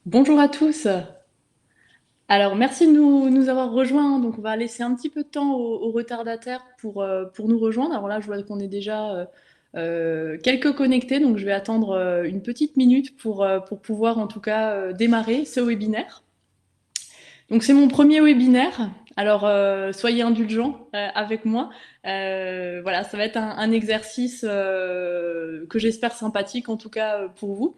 Bonjour à tous. Alors, merci de nous avoir rejoints. Donc, on va laisser un petit peu de temps aux retardataires pour nous rejoindre. Alors là, je vois qu'on est déjà quelques connectés, donc je vais attendre une petite minute pour pouvoir en tout cas démarrer ce webinaire. Donc, c'est mon premier webinaire. Alors, soyez indulgents avec moi. Voilà, ça va être un exercice que j'espère sympathique, en tout cas pour vous.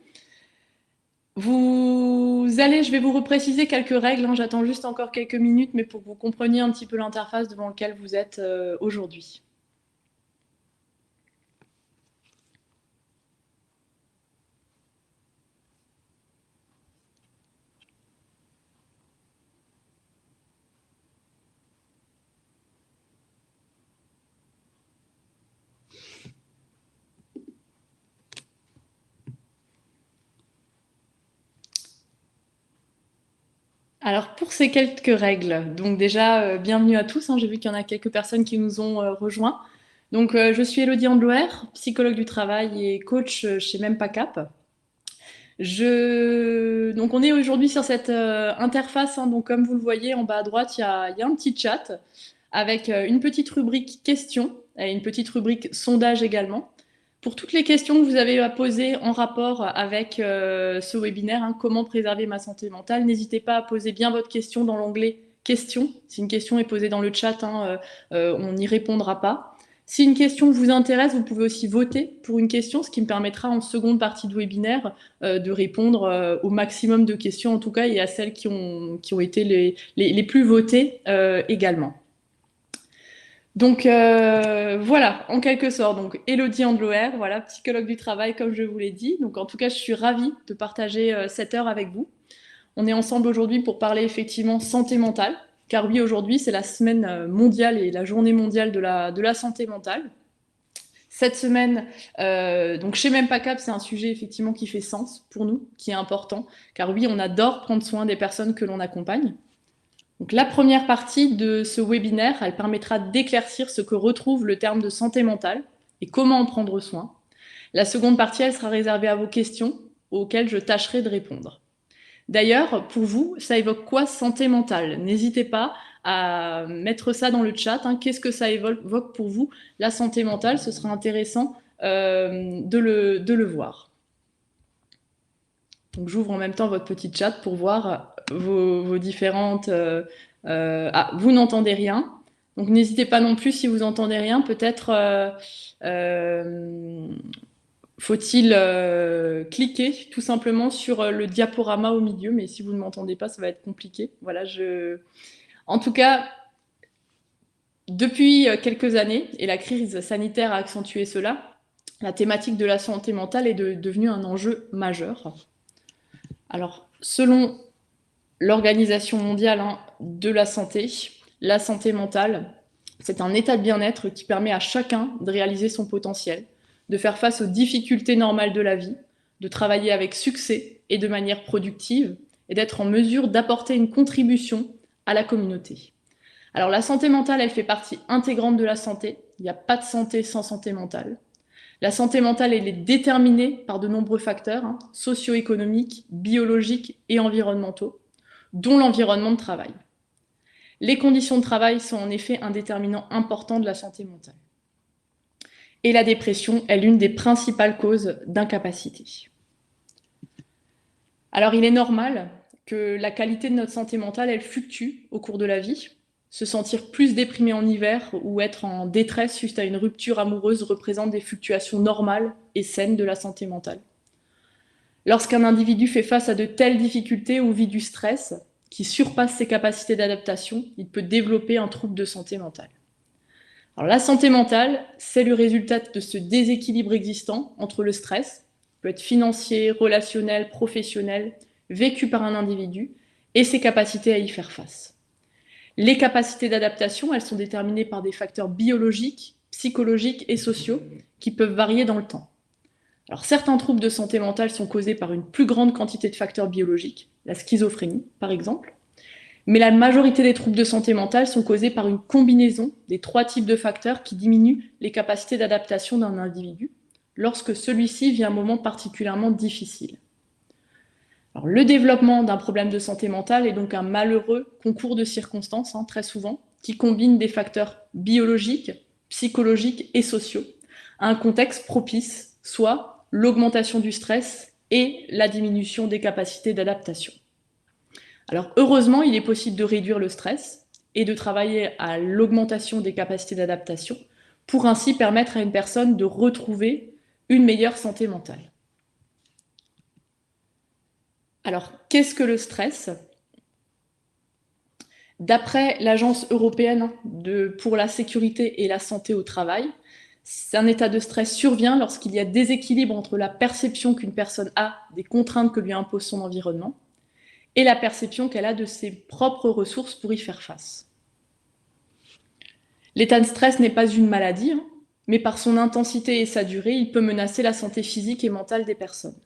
Je vais vous repréciser quelques règles, hein, j'attends juste encore quelques minutes, mais pour que vous compreniez un petit peu l'interface devant laquelle vous êtes aujourd'hui. Alors pour ces quelques règles, donc déjà bienvenue à tous, hein, j'ai vu qu'il y en a quelques personnes qui nous ont rejoints. Donc je suis Elodie Andloer, psychologue du travail et coach chez Mempacap. Donc on est aujourd'hui sur cette interface, hein, donc comme vous le voyez en bas à droite, il y a un petit chat avec une petite rubrique questions et une petite rubrique sondage également. Pour toutes les questions que vous avez à poser en rapport avec ce webinaire, hein, comment préserver ma santé mentale, n'hésitez pas à poser bien votre question dans l'onglet questions. Si une question est posée dans le chat, hein, on n'y répondra pas. Si une question vous intéresse, vous pouvez aussi voter pour une question, ce qui me permettra en seconde partie de webinaire de répondre au maximum de questions en tout cas et à celles qui ont été les plus votées également. Donc voilà, en quelque sorte. Donc Elodie Andloer, voilà, psychologue du travail, comme je vous l'ai dit. Donc en tout cas, je suis ravie de partager cette heure avec vous. On est ensemble aujourd'hui pour parler effectivement santé mentale, car oui, aujourd'hui c'est la semaine mondiale et la journée mondiale de la santé mentale. Cette semaine, donc chez Mempacap, c'est un sujet effectivement qui fait sens pour nous, qui est important, car oui, on adore prendre soin des personnes que l'on accompagne. Donc la première partie de ce webinaire, elle permettra d'éclaircir ce que retrouve le terme de santé mentale et comment en prendre soin. La seconde partie, elle sera réservée à vos questions auxquelles je tâcherai de répondre. D'ailleurs, pour vous, ça évoque quoi santé mentale? N'hésitez pas à mettre ça dans le chat, hein. Qu'est-ce que ça évoque pour vous la santé mentale? Ce sera intéressant de le voir. Donc j'ouvre en même temps votre petit chat pour voir vos différentes... Ah, vous n'entendez rien. Donc n'hésitez pas non plus si vous entendez rien. Peut-être faut-il cliquer tout simplement sur le diaporama au milieu. Mais si vous ne m'entendez pas, ça va être compliqué. Voilà, En tout cas, depuis quelques années, et la crise sanitaire a accentué cela, la thématique de la santé mentale est devenue un enjeu majeur. Alors, selon l'Organisation mondiale de la santé mentale, c'est un état de bien-être qui permet à chacun de réaliser son potentiel, de faire face aux difficultés normales de la vie, de travailler avec succès et de manière productive, et d'être en mesure d'apporter une contribution à la communauté. Alors la santé mentale, elle fait partie intégrante de la santé. Il n'y a pas de santé sans santé mentale. La santé mentale, elle est déterminée par de nombreux facteurs, hein, socio-économiques, biologiques et environnementaux, dont l'environnement de travail. Les conditions de travail sont en effet un déterminant important de la santé mentale. Et la dépression est l'une des principales causes d'incapacité. Alors il est normal que la qualité de notre santé mentale, elle fluctue au cours de la vie. Se sentir plus déprimé en hiver ou être en détresse suite à une rupture amoureuse représente des fluctuations normales et saines de la santé mentale. Lorsqu'un individu fait face à de telles difficultés ou vit du stress qui surpasse ses capacités d'adaptation, il peut développer un trouble de santé mentale. Alors, la santé mentale, c'est le résultat de ce déséquilibre existant entre le stress, qui peut être financier, relationnel, professionnel, vécu par un individu, et ses capacités à y faire face. Les capacités d'adaptation, elles sont déterminées par des facteurs biologiques, psychologiques et sociaux qui peuvent varier dans le temps. Alors, certains troubles de santé mentale sont causés par une plus grande quantité de facteurs biologiques, la schizophrénie par exemple, mais la majorité des troubles de santé mentale sont causés par une combinaison des trois types de facteurs qui diminuent les capacités d'adaptation d'un individu lorsque celui-ci vit un moment particulièrement difficile. Alors, le développement d'un problème de santé mentale est donc un malheureux concours de circonstances, très souvent, qui combine des facteurs biologiques, psychologiques et sociaux à un contexte propice, soit l'augmentation du stress et la diminution des capacités d'adaptation. Alors, heureusement, il est possible de réduire le stress et de travailler à l'augmentation des capacités d'adaptation pour ainsi permettre à une personne de retrouver une meilleure santé mentale. Alors, qu'est-ce que le stress? D'après l'Agence européenne pour la sécurité et la santé au travail, un état de stress survient lorsqu'il y a déséquilibre entre la perception qu'une personne a des contraintes que lui impose son environnement et la perception qu'elle a de ses propres ressources pour y faire face. L'état de stress n'est pas une maladie, mais par son intensité et sa durée, il peut menacer la santé physique et mentale des personnes.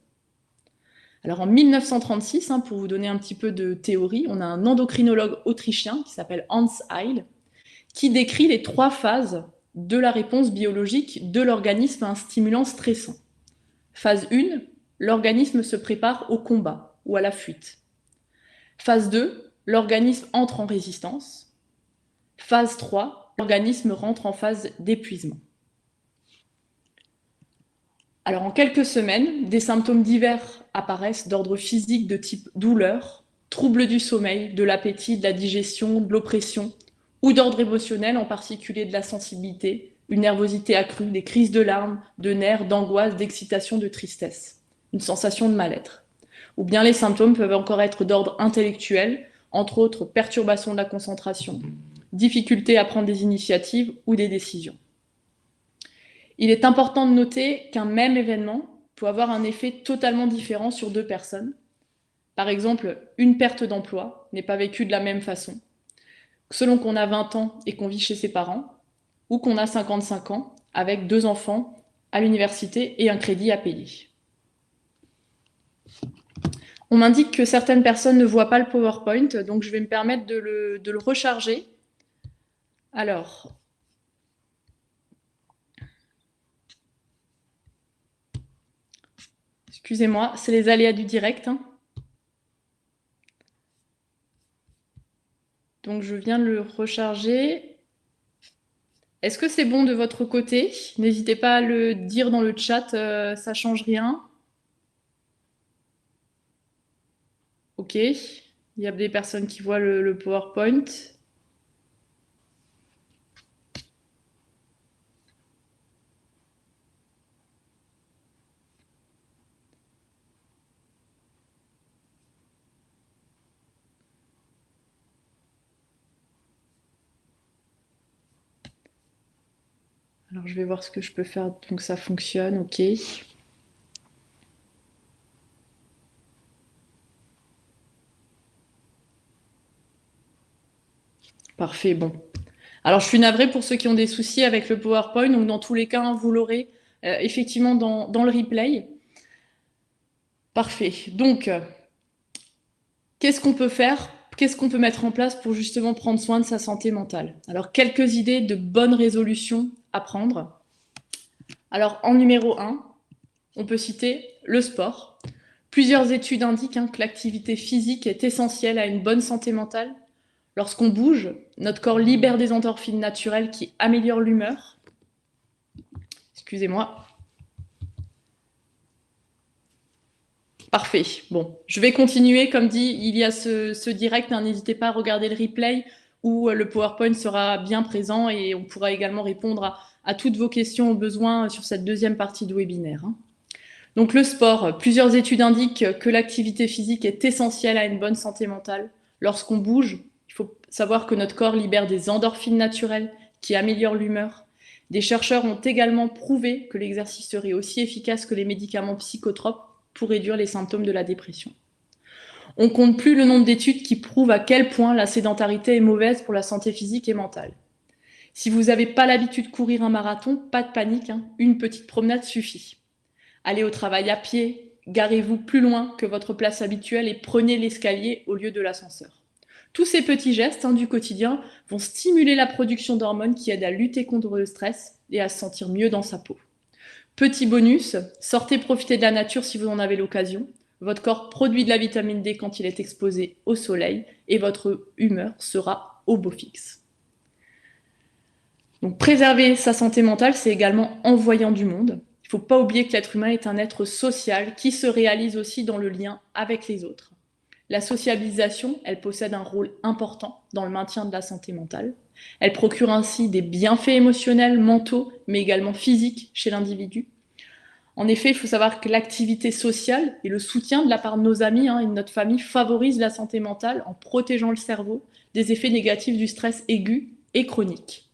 Alors en 1936, pour vous donner un petit peu de théorie, on a un endocrinologue autrichien qui s'appelle Hans Heil, qui décrit les 3 phases de la réponse biologique de l'organisme à un stimulant stressant. Phase 1, l'organisme se prépare au combat ou à la fuite. Phase 2, l'organisme entre en résistance. Phase 3, l'organisme rentre en phase d'épuisement. Alors en quelques semaines, des symptômes divers apparaissent d'ordre physique de type douleur, troubles du sommeil, de l'appétit, de la digestion, de l'oppression, ou d'ordre émotionnel, en particulier de la sensibilité, une nervosité accrue, des crises de larmes, de nerfs, d'angoisse, d'excitation, de tristesse, une sensation de mal-être. Ou bien les symptômes peuvent encore être d'ordre intellectuel, entre autres perturbation de la concentration, difficulté à prendre des initiatives ou des décisions. Il est important de noter qu'un même événement peut avoir un effet totalement différent sur 2 personnes. Par exemple, une perte d'emploi n'est pas vécue de la même façon, selon qu'on a 20 ans et qu'on vit chez ses parents, ou qu'on a 55 ans avec 2 enfants à l'université et un crédit à payer. On m'indique que certaines personnes ne voient pas le PowerPoint, donc je vais me permettre de le recharger. Alors, excusez-moi, c'est les aléas du direct. Donc, je viens de le recharger. Est-ce que c'est bon de votre côté? N'hésitez pas à le dire dans le chat, ça change rien. Ok, il y a des personnes qui voient le PowerPoint. Alors, je vais voir ce que je peux faire. Donc, ça fonctionne, ok. Parfait, bon. Alors, je suis navrée pour ceux qui ont des soucis avec le PowerPoint. Donc, dans tous les cas, vous l'aurez effectivement dans le replay. Parfait. Donc, qu'est-ce qu'on peut faire? Qu'est-ce qu'on peut mettre en place pour justement prendre soin de sa santé mentale? Alors, quelques idées de bonnes résolutions à prendre. Alors, en numéro 1, on peut citer le sport. Plusieurs études indiquent que l'activité physique est essentielle à une bonne santé mentale. Lorsqu'on bouge, notre corps libère des endorphines naturelles qui améliorent l'humeur. Excusez-moi. Parfait. Bon, je vais continuer. Comme dit, il y a ce direct. N'hésitez pas à regarder le replay où le PowerPoint sera bien présent et on pourra également répondre à toutes vos questions au besoin sur cette deuxième partie du webinaire. Donc le sport, plusieurs études indiquent que l'activité physique est essentielle à une bonne santé mentale. Lorsqu'on bouge, il faut savoir que notre corps libère des endorphines naturelles qui améliorent l'humeur. Des chercheurs ont également prouvé que l'exercice serait aussi efficace que les médicaments psychotropes pour réduire les symptômes de la dépression. On compte plus le nombre d'études qui prouvent à quel point la sédentarité est mauvaise pour la santé physique et mentale. Si vous n'avez pas l'habitude de courir un marathon, pas de panique, une petite promenade suffit. Allez au travail à pied, garez-vous plus loin que votre place habituelle et prenez l'escalier au lieu de l'ascenseur. Tous ces petits gestes du quotidien vont stimuler la production d'hormones qui aident à lutter contre le stress et à se sentir mieux dans sa peau. Petit bonus, sortez profiter de la nature si vous en avez l'occasion. Votre corps produit de la vitamine D quand il est exposé au soleil et votre humeur sera au beau fixe. Donc préserver sa santé mentale, c'est également en voyant du monde. Il ne faut pas oublier que l'être humain est un être social qui se réalise aussi dans le lien avec les autres. La sociabilisation, elle possède un rôle important dans le maintien de la santé mentale. Elle procure ainsi des bienfaits émotionnels, mentaux, mais également physiques chez l'individu. En effet, il faut savoir que l'activité sociale et le soutien de la part de nos amis et de notre famille favorisent la santé mentale en protégeant le cerveau des effets négatifs du stress aigu et chronique.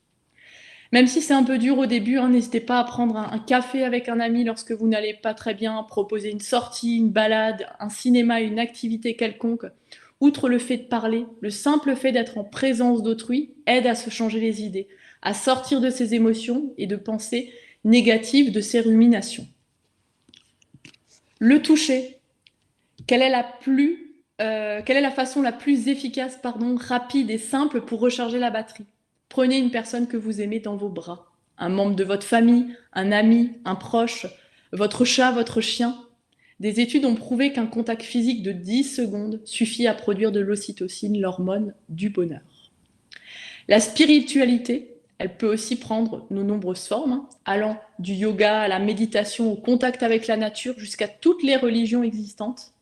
Même si c'est un peu dur au début, n'hésitez pas à prendre un café avec un ami lorsque vous n'allez pas très bien, proposer une sortie, une balade, un cinéma, une activité quelconque. Outre le fait de parler, le simple fait d'être en présence d'autrui aide à se changer les idées, à sortir de ses émotions et de pensées négatives, de ses ruminations. Le toucher. Quelle est la façon la plus efficace, rapide et simple pour recharger la batterie? Prenez une personne que vous aimez dans vos bras, un membre de votre famille, un ami, un proche, votre chat, votre chien. Des études ont prouvé qu'un contact physique de 10 secondes suffit à produire de l'ocytocine, l'hormone du bonheur. La spiritualité, elle peut aussi prendre de nombreuses formes, allant du yoga à la méditation, au contact avec la nature, jusqu'à toutes les religions existantes.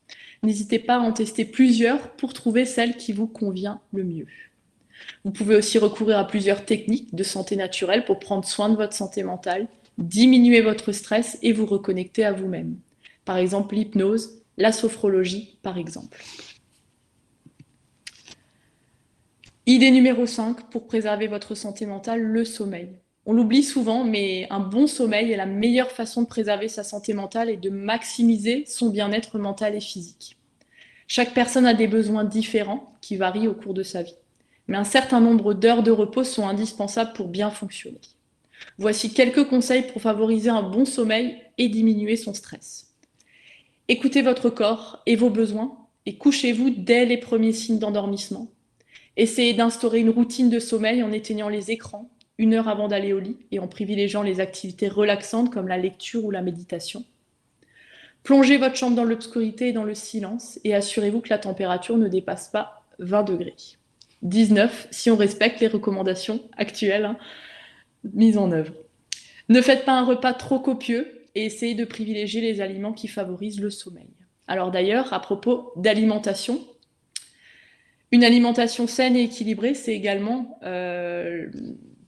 N'hésitez pas à en tester plusieurs pour trouver celle qui vous convient le mieux. Vous pouvez aussi recourir à plusieurs techniques de santé naturelle pour prendre soin de votre santé mentale, diminuer votre stress et vous reconnecter à vous-même. Par exemple, l'hypnose, la sophrologie, par exemple. Idée numéro 5 pour préserver votre santé mentale, le sommeil. On l'oublie souvent, mais un bon sommeil est la meilleure façon de préserver sa santé mentale et de maximiser son bien-être mental et physique. Chaque personne a des besoins différents qui varient au cours de sa vie, mais un certain nombre d'heures de repos sont indispensables pour bien fonctionner. Voici quelques conseils pour favoriser un bon sommeil et diminuer son stress. Écoutez votre corps et vos besoins et couchez-vous dès les premiers signes d'endormissement. Essayez d'instaurer une routine de sommeil en éteignant les écrans 1 heure avant d'aller au lit et en privilégiant les activités relaxantes comme la lecture ou la méditation. Plongez votre chambre dans l'obscurité et dans le silence et assurez-vous que la température ne dépasse pas 20 degrés. 19 si on respecte les recommandations actuelles mises en œuvre. Ne faites pas un repas trop copieux et essayez de privilégier les aliments qui favorisent le sommeil. Alors d'ailleurs, à propos d'alimentation, une alimentation saine et équilibrée, c'est également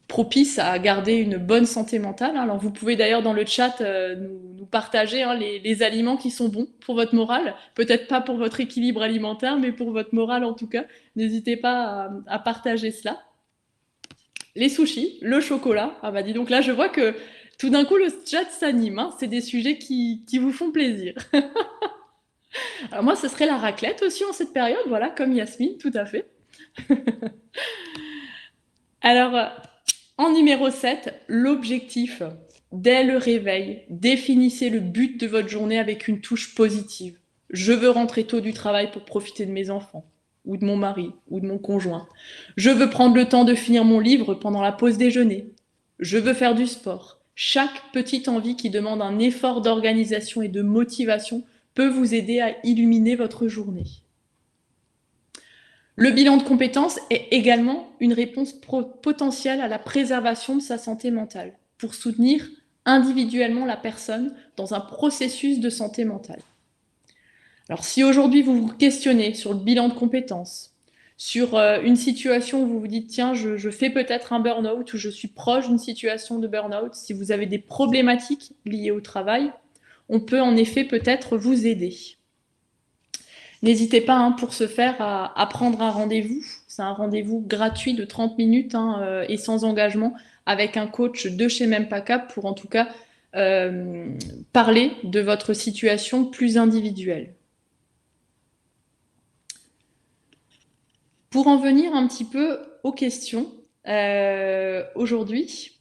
propice à garder une bonne santé mentale. Alors vous pouvez d'ailleurs dans le chat nous partager les aliments qui sont bons pour votre morale. Peut-être pas pour votre équilibre alimentaire, mais pour votre morale en tout cas. N'hésitez pas à partager cela. Les sushis, le chocolat. Ah bah dis donc là, je vois que tout d'un coup le chat s'anime. C'est des sujets qui vous font plaisir. Alors moi, ce serait la raclette aussi en cette période, voilà, comme Yasmine, tout à fait. Alors, en numéro 7, l'objectif. Dès le réveil, définissez le but de votre journée avec une touche positive. Je veux rentrer tôt du travail pour profiter de mes enfants, ou de mon mari, ou de mon conjoint. Je veux prendre le temps de finir mon livre pendant la pause déjeuner. Je veux faire du sport. Chaque petite envie qui demande un effort d'organisation et de motivation peut vous aider à illuminer votre journée. Le bilan de compétences est également une réponse potentielle à la préservation de sa santé mentale, pour soutenir individuellement la personne dans un processus de santé mentale. Alors si aujourd'hui vous vous questionnez sur le bilan de compétences, sur une situation où vous vous dites tiens, je fais peut-être un burn-out ou je suis proche d'une situation de burn-out, si vous avez des problématiques liées au travail, on peut en effet peut-être vous aider. N'hésitez pas pour ce faire à prendre un rendez-vous. C'est un rendez-vous gratuit de 30 minutes et sans engagement avec un coach de chez Mempacap pour en tout cas parler de votre situation plus individuelle. Pour en venir un petit peu aux questions aujourd'hui,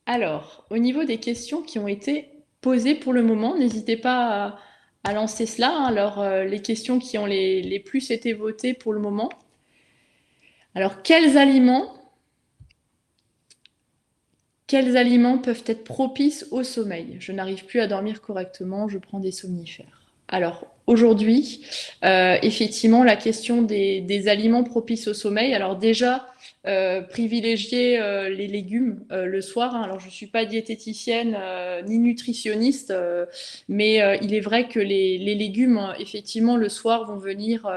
alors au niveau des questions qui ont été posées pour le moment, n'hésitez pas à lancer cela. Alors, les questions qui ont les plus été votées pour le moment. Alors, quels aliments peuvent être propices au sommeil? Je n'arrive plus à dormir correctement, je prends des somnifères. Alors, aujourd'hui, effectivement, la question des aliments propices au sommeil. Alors déjà, privilégier les légumes le soir, hein. Alors, je ne suis pas diététicienne ni nutritionniste, mais il est vrai que les légumes, effectivement, le soir, vont venir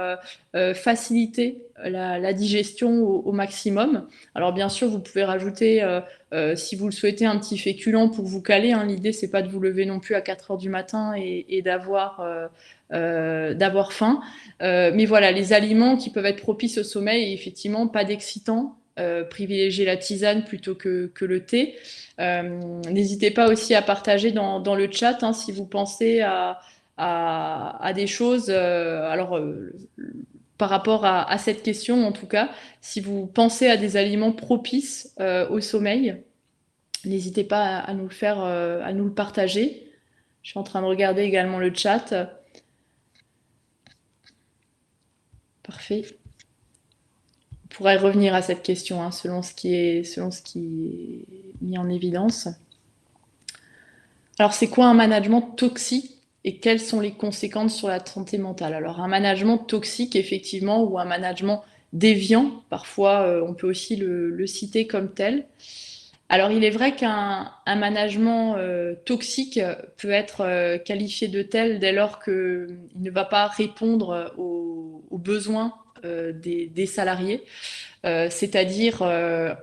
faciliter la digestion au maximum. Alors, bien sûr, vous pouvez rajouter, si vous le souhaitez, un petit féculent pour vous caler, hein. L'idée, c'est pas de vous lever non plus à 4 heures du matin et d'avoir faim. Mais voilà, les aliments qui peuvent être propices au sommeil, effectivement, pas d'excitants. Privilégier la tisane plutôt que le thé. N'hésitez pas aussi à partager dans le chat, hein, si vous pensez à des choses. Par rapport à cette question, en tout cas, si vous pensez à des aliments propices au sommeil, n'hésitez pas à nous le faire, à nous le partager. Je suis en train de regarder également le chat. Parfait. On pourrait revenir à cette question, hein, selon ce qui est mis en évidence. Alors, c'est quoi un management toxique et quelles sont les conséquences sur la santé mentale? Alors, un management toxique, effectivement, ou un management déviant, parfois on peut aussi le citer comme tel. Alors, il est vrai qu'un management toxique peut être qualifié de tel dès lors qu'il ne va pas répondre aux besoins des salariés, c'est-à-dire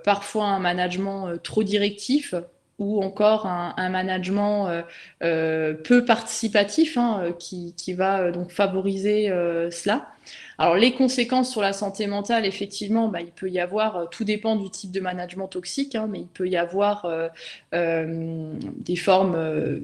parfois un management trop directif ou encore un management peu participatif, hein, qui va donc favoriser cela. Alors les conséquences sur la santé mentale, effectivement, bah, il peut y avoir, tout dépend du type de management toxique, hein, mais il peut y avoir des formes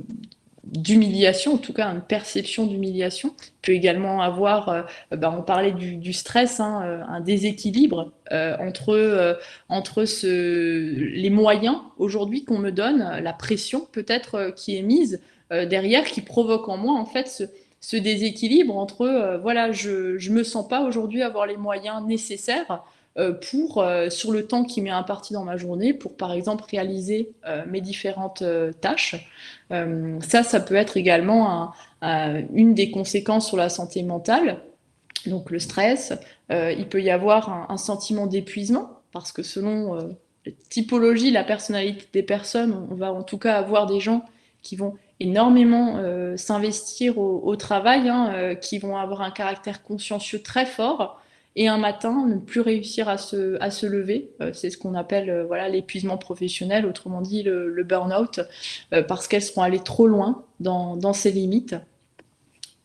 d'humiliation, en tout cas une perception d'humiliation. Il peut également avoir, on parlait du stress, hein, un déséquilibre entre les moyens aujourd'hui qu'on me donne, la pression peut-être qui est mise derrière, qui provoque en moi en fait ce déséquilibre entre, voilà, je me sens pas aujourd'hui avoir les moyens nécessaires pour, sur le temps qui m'est imparti dans ma journée, pour par exemple réaliser mes différentes tâches. Ça peut être également une des conséquences sur la santé mentale. Donc le stress, il peut y avoir un sentiment d'épuisement, parce que selon la typologie, la personnalité des personnes, on va en tout cas avoir des gens qui vont énormément s'investir au travail, hein, qui vont avoir un caractère consciencieux très fort, et un matin ne plus réussir à se lever. C'est ce qu'on appelle voilà, l'épuisement professionnel, autrement dit le burn-out, parce qu'elles seront allées trop loin dans ces limites.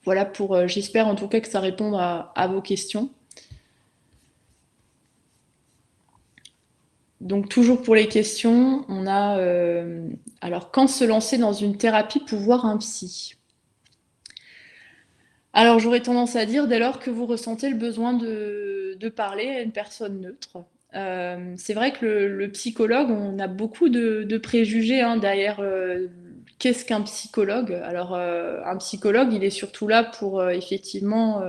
Voilà pour, j'espère en tout cas que ça répond à vos questions. Donc toujours pour les questions, on a alors quand se lancer dans une thérapie pour voir un psy? Alors j'aurais tendance à dire dès lors que vous ressentez le besoin de parler à une personne neutre. C'est vrai que le psychologue, on a beaucoup de préjugés hein, derrière qu'est-ce qu'un psychologue. Alors un psychologue, il est surtout là pour effectivement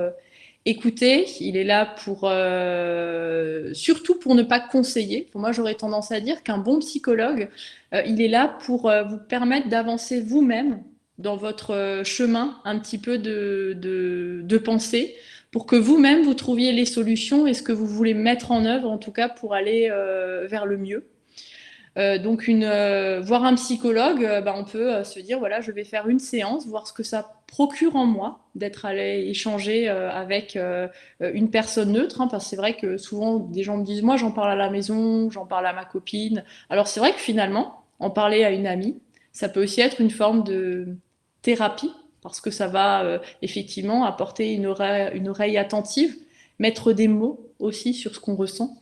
écouter, il est là pour surtout pour ne pas conseiller. Pour moi, j'aurais tendance à dire qu'un bon psychologue, il est là pour vous permettre d'avancer vous-même dans votre chemin un petit peu de pensée, pour que vous-même vous trouviez les solutions et ce que vous voulez mettre en œuvre, en tout cas pour aller vers le mieux. Donc voir un psychologue, on peut se dire voilà, je vais faire une séance, voir ce que ça procure en moi d'être allé échanger avec une personne neutre, hein, parce que c'est vrai que souvent des gens me disent moi j'en parle à la maison, j'en parle à ma copine. Alors c'est vrai que finalement en parler à une amie, ça peut aussi être une forme de thérapie parce que ça va effectivement apporter une oreille attentive, mettre des mots aussi sur ce qu'on ressent.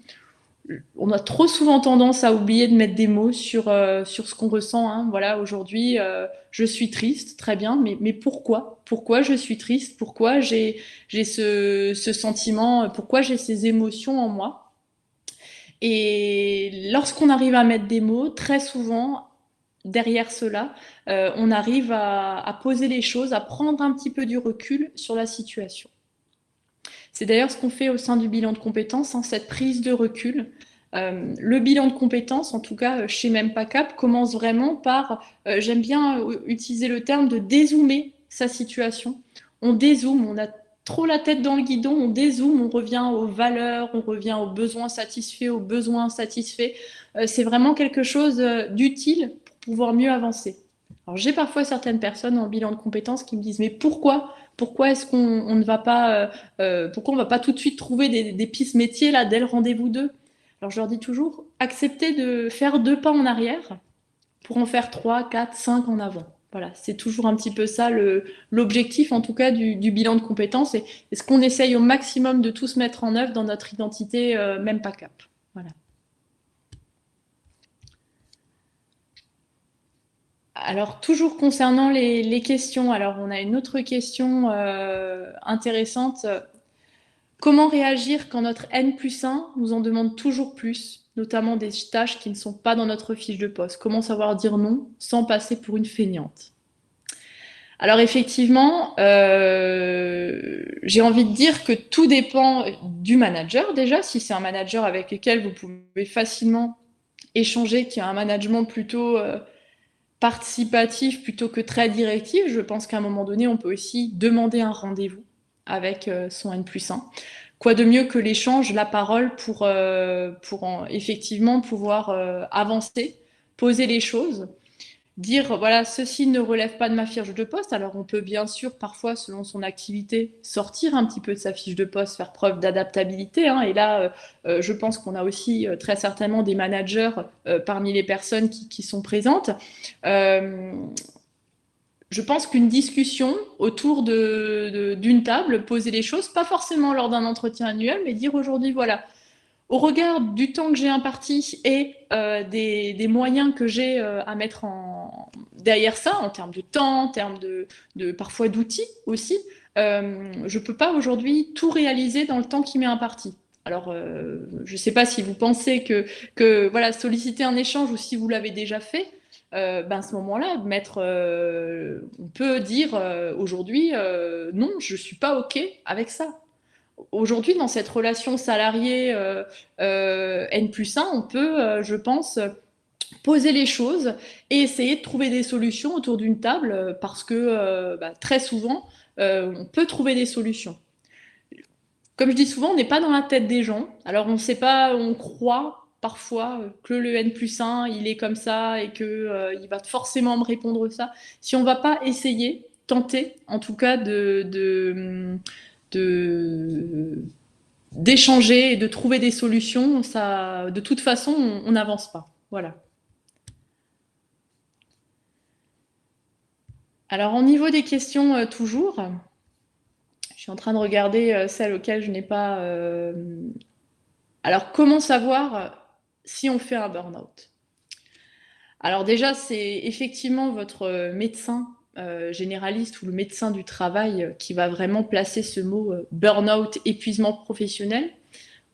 On a trop souvent tendance à oublier de mettre des mots sur ce qu'on ressent, hein. Voilà, aujourd'hui, je suis triste, très bien, mais pourquoi? Pourquoi je suis triste? Pourquoi j'ai ce sentiment? Pourquoi j'ai ces émotions en moi? Et lorsqu'on arrive à mettre des mots, très souvent, derrière cela, on arrive à poser les choses, à prendre un petit peu du recul sur la situation. C'est d'ailleurs ce qu'on fait au sein du bilan de compétences, hein, cette prise de recul. Le bilan de compétences, en tout cas chez MempACAP, commence vraiment par, j'aime bien utiliser le terme de dézoomer sa situation. on dézoome, on a trop la tête dans le guidon, on dézoome, on revient aux valeurs, on revient aux besoins satisfaits, aux besoins insatisfaits. C'est vraiment quelque chose d'utile pour pouvoir mieux avancer. Alors j'ai parfois certaines personnes en bilan de compétences qui me disent mais pourquoi est-ce qu'on ne va pas pourquoi on va pas tout de suite trouver des pistes métiers là dès le rendez-vous 2. Alors je leur dis toujours acceptez de faire 2 pas en arrière pour en faire 3, 4, 5 en avant. Voilà, c'est toujours un petit peu ça l'objectif en tout cas du bilan de compétences et ce qu'on essaye au maximum de tous mettre en œuvre dans notre identité même pas cap. Voilà. Alors, toujours concernant les questions, alors on a une autre question intéressante. Comment réagir quand notre N+1 nous en demande toujours plus, notamment des tâches qui ne sont pas dans notre fiche de poste? Comment savoir dire non sans passer pour une feignante? Alors effectivement, j'ai envie de dire que tout dépend du manager déjà. Si c'est un manager avec lequel vous pouvez facilement échanger, qui a un management plutôt participatif plutôt que très directif, je pense qu'à un moment donné, on peut aussi demander un rendez-vous avec son N+1. Quoi de mieux que l'échange, la parole pour effectivement pouvoir avancer, poser les choses, dire voilà, ceci ne relève pas de ma fiche de poste. Alors on peut bien sûr parfois, selon son activité, sortir un petit peu de sa fiche de poste, faire preuve d'adaptabilité. Hein. Et là, je pense qu'on a aussi très certainement des managers parmi les personnes qui sont présentes. Je pense qu'une discussion autour d'une table, poser les choses, pas forcément lors d'un entretien annuel, mais dire aujourd'hui, voilà, au regard du temps que j'ai imparti et des moyens que j'ai à mettre derrière ça, en termes de temps, en termes parfois d'outils aussi, je ne peux pas aujourd'hui tout réaliser dans le temps qui m'est imparti. Alors, je ne sais pas si vous pensez que voilà, solliciter un échange ou si vous l'avez déjà fait, à ce moment-là, on peut dire aujourd'hui, non, je ne suis pas OK avec ça. Aujourd'hui, dans cette relation salariée N+1, on peut, je pense, poser les choses et essayer de trouver des solutions autour d'une table parce que très souvent, on peut trouver des solutions. Comme je dis souvent, on n'est pas dans la tête des gens. Alors, on ne sait pas, on croit parfois que le N+1, il est comme ça et qu'il va forcément me répondre ça. Si on ne va pas essayer, tenter, en tout cas, d'échanger et de trouver des solutions, ça, de toute façon, on n'avance pas. Voilà. Alors, au niveau des questions, toujours, je suis en train de regarder celles auxquelles je n'ai pas. Alors, comment savoir si on fait un burn-out? Alors, déjà, c'est effectivement votre médecin généraliste ou le médecin du travail qui va vraiment placer ce mot burn-out, épuisement professionnel,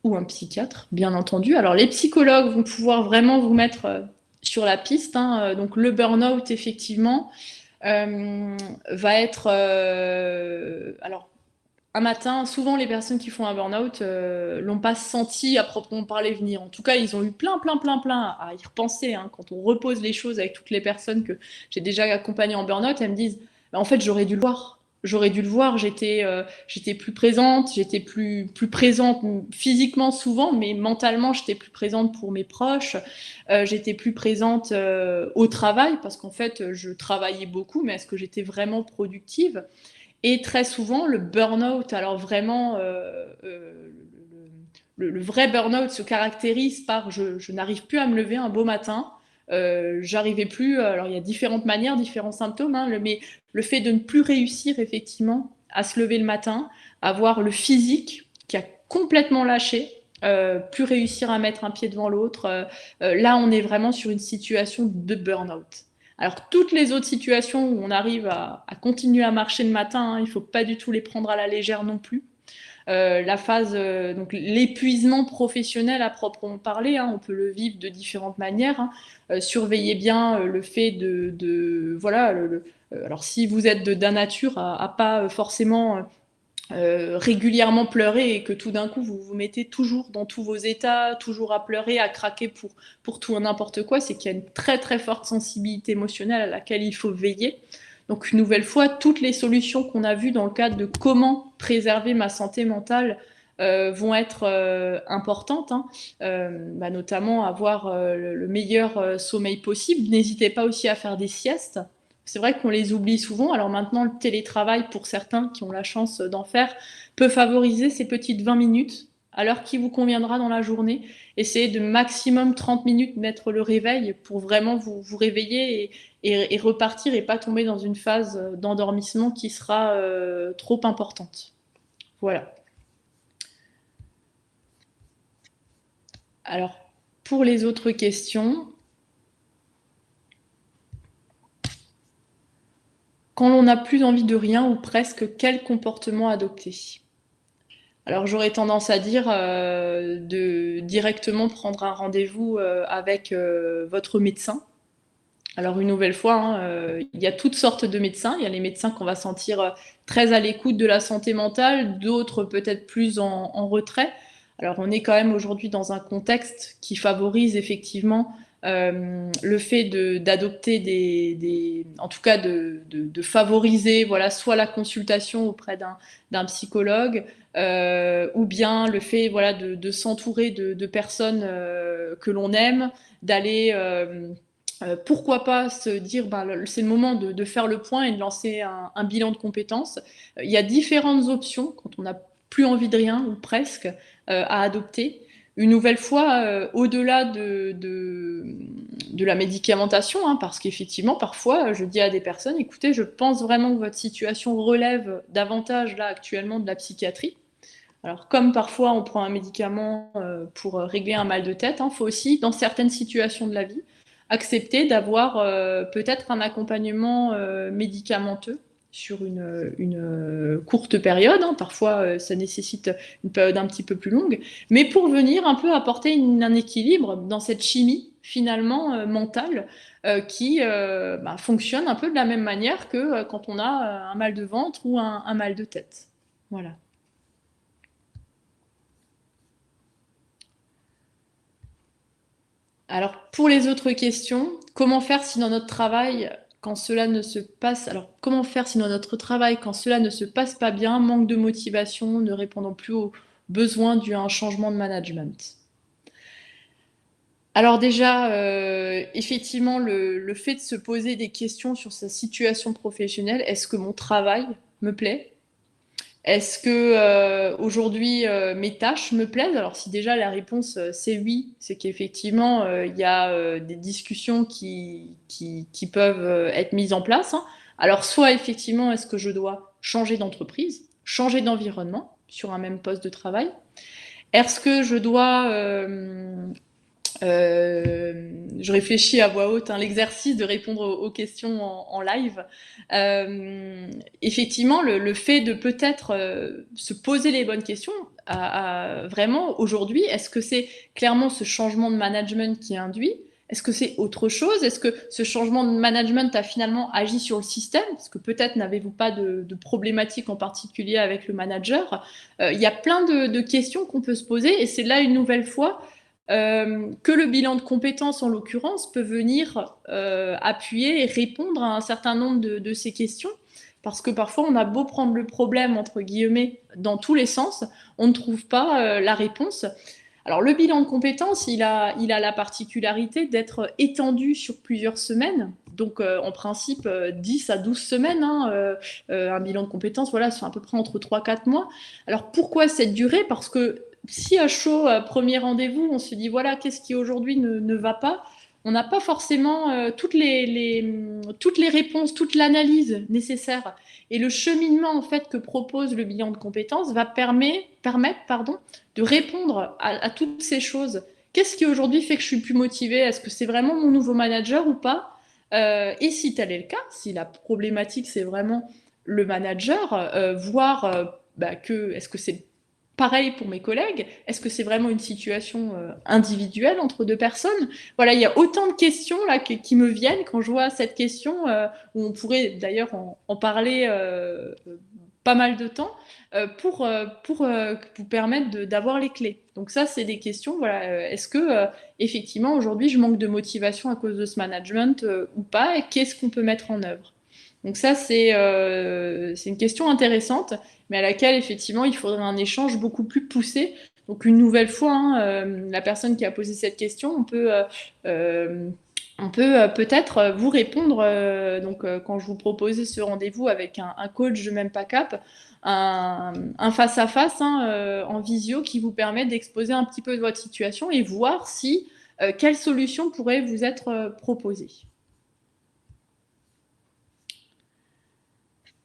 ou un psychiatre, bien entendu. Alors, les psychologues vont pouvoir vraiment vous mettre sur la piste. Hein. Donc, le burn-out, effectivement, va être... alors, un matin, souvent, les personnes qui font un burn-out l'ont pas senti à proprement parler venir. En tout cas, ils ont eu plein à y repenser. Hein. Quand on repose les choses avec toutes les personnes que j'ai déjà accompagnées en burn-out, elles me disent bah, en fait, j'aurais dû le voir. J'aurais dû le voir, j'étais plus présente, j'étais plus présente physiquement souvent, mais mentalement, j'étais plus présente pour mes proches, j'étais plus présente au travail, parce qu'en fait, je travaillais beaucoup, mais est-ce que j'étais vraiment productive? Et très souvent, le burn-out, alors vraiment, le vrai burn-out se caractérise par je n'arrive plus à me lever un beau matin, j'arrivais plus, alors il y a différentes manières, différents symptômes, hein, mais le fait de ne plus réussir effectivement à se lever le matin, avoir le physique qui a complètement lâché, plus réussir à mettre un pied devant l'autre, là on est vraiment sur une situation de burn-out. Alors toutes les autres situations où on arrive à continuer à marcher le matin, hein, il ne faut pas du tout les prendre à la légère non plus. La phase, donc l'épuisement professionnel à proprement parler, hein, on peut le vivre de différentes manières. Hein. Surveillez bien le fait voilà, alors si vous êtes d'un nature à pas forcément régulièrement pleurer et que tout d'un coup vous vous mettez toujours dans tous vos états, toujours à pleurer, à craquer pour tout et n'importe quoi, c'est qu'il y a une très très forte sensibilité émotionnelle à laquelle il faut veiller. Donc une nouvelle fois, toutes les solutions qu'on a vues dans le cadre de comment préserver ma santé mentale vont être importantes, hein. Notamment avoir le meilleur sommeil possible. N'hésitez pas aussi à faire des siestes. C'est vrai qu'on les oublie souvent. Alors maintenant, le télétravail, pour certains qui ont la chance d'en faire, peut favoriser ces petites 20 minutes à l'heure qui vous conviendra dans la journée. Essayez de maximum 30 minutes mettre le réveil pour vraiment vous réveiller et repartir et pas tomber dans une phase d'endormissement qui sera trop importante. Voilà. Alors, pour les autres questions, quand on n'a plus envie de rien ou presque, quel comportement adopter? Alors, j'aurais tendance à dire de directement prendre un rendez-vous avec votre médecin. Alors, une nouvelle fois, hein, il y a toutes sortes de médecins. Il y a les médecins qu'on va sentir très à l'écoute de la santé mentale, d'autres peut-être plus en retrait. Alors, on est quand même aujourd'hui dans un contexte qui favorise effectivement le fait d'adopter en tout cas de favoriser, voilà, soit la consultation auprès d'un psychologue, ou bien le fait, voilà, de s'entourer de personnes que l'on aime, d'aller pourquoi pas se dire c'est le moment de faire le point et de lancer un bilan de compétences. Il y a différentes options quand on n'a plus envie de rien ou presque à adopter. Une nouvelle fois, au-delà de la médicamentation, hein, parce qu'effectivement, parfois, je dis à des personnes, écoutez, je pense vraiment que votre situation relève davantage là actuellement de la psychiatrie. Alors, comme parfois on prend un médicament pour régler un mal de tête, il faut aussi, dans certaines situations de la vie, accepter d'avoir peut-être un accompagnement médicamenteux sur une courte période. Hein. Parfois, ça nécessite une période un petit peu plus longue, mais pour venir un peu apporter un équilibre dans cette chimie finalement mentale qui fonctionne un peu de la même manière que quand on a un mal de ventre ou un mal de tête. Voilà. Alors, pour les autres questions, comment faire si dans notre travail, quand cela ne se passe, alors comment faire si dans notre travail, quand cela ne se passe pas bien, manque de motivation, ne répondant plus aux besoins dû à un changement de management? Alors déjà, effectivement, le fait de se poser des questions sur sa situation professionnelle, est-ce que mon travail me plaît? Est-ce que aujourd'hui mes tâches me plaisent? Alors si déjà la réponse c'est oui, c'est qu'effectivement il y a des discussions qui peuvent être mises en place, hein. Alors soit effectivement est-ce que je dois changer d'entreprise, changer d'environnement sur un même poste de travail? Est-ce que je dois je réfléchis à voix haute, hein, l'exercice de répondre aux questions en live. Effectivement, le fait de peut-être se poser les bonnes questions, vraiment aujourd'hui, est-ce que c'est clairement ce changement de management qui est induit? Est-ce que c'est autre chose? Est-ce que ce changement de management a finalement agi sur le système? Parce que peut-être n'avez-vous pas de problématique en particulier avec le manager. Il y a plein de questions qu'on peut se poser et c'est là une nouvelle fois que le bilan de compétences, en l'occurrence, peut venir appuyer et répondre à un certain nombre de ces questions. Parce que parfois, on a beau prendre le problème, entre guillemets, dans tous les sens, on ne trouve pas la réponse. Alors, le bilan de compétences, il a la particularité d'être étendu sur plusieurs semaines. Donc, en principe, 10 à 12 semaines, hein, un bilan de compétences, voilà, c'est à peu près entre 3-4 mois. Alors, pourquoi cette durée? Parce que si à chaud, premier rendez-vous, on se dit voilà, qu'est-ce qui aujourd'hui ne va pas, on n'a pas forcément toutes les réponses, toute l'analyse nécessaire. Et le cheminement en fait que propose le bilan de compétences va permettre de répondre à toutes ces choses. Qu'est-ce qui aujourd'hui fait que je suis plus motivée? Est-ce que c'est vraiment mon nouveau manager ou pas? Et si tel est le cas, si la problématique c'est vraiment le manager, voir est-ce que c'est pareil pour mes collègues, est-ce que c'est vraiment une situation individuelle entre deux personnes? Voilà, il y a autant de questions là qui me viennent quand je vois cette question, où on pourrait d'ailleurs en parler pas mal de temps, pour vous permettre d'avoir les clés. Donc ça, c'est des questions, voilà, est-ce que effectivement aujourd'hui je manque de motivation à cause de ce management ou pas, et qu'est-ce qu'on peut mettre en œuvre? Donc ça, c'est une question intéressante, mais à laquelle, effectivement, il faudrait un échange beaucoup plus poussé. Donc une nouvelle fois, hein, la personne qui a posé cette question, euh, on peut peut-être vous répondre. Quand je vous proposais ce rendez-vous avec un coach de même pas cap, un face-à-face hein, en visio qui vous permet d'exposer un petit peu de votre situation et voir si quelle solution pourrait vous être proposée.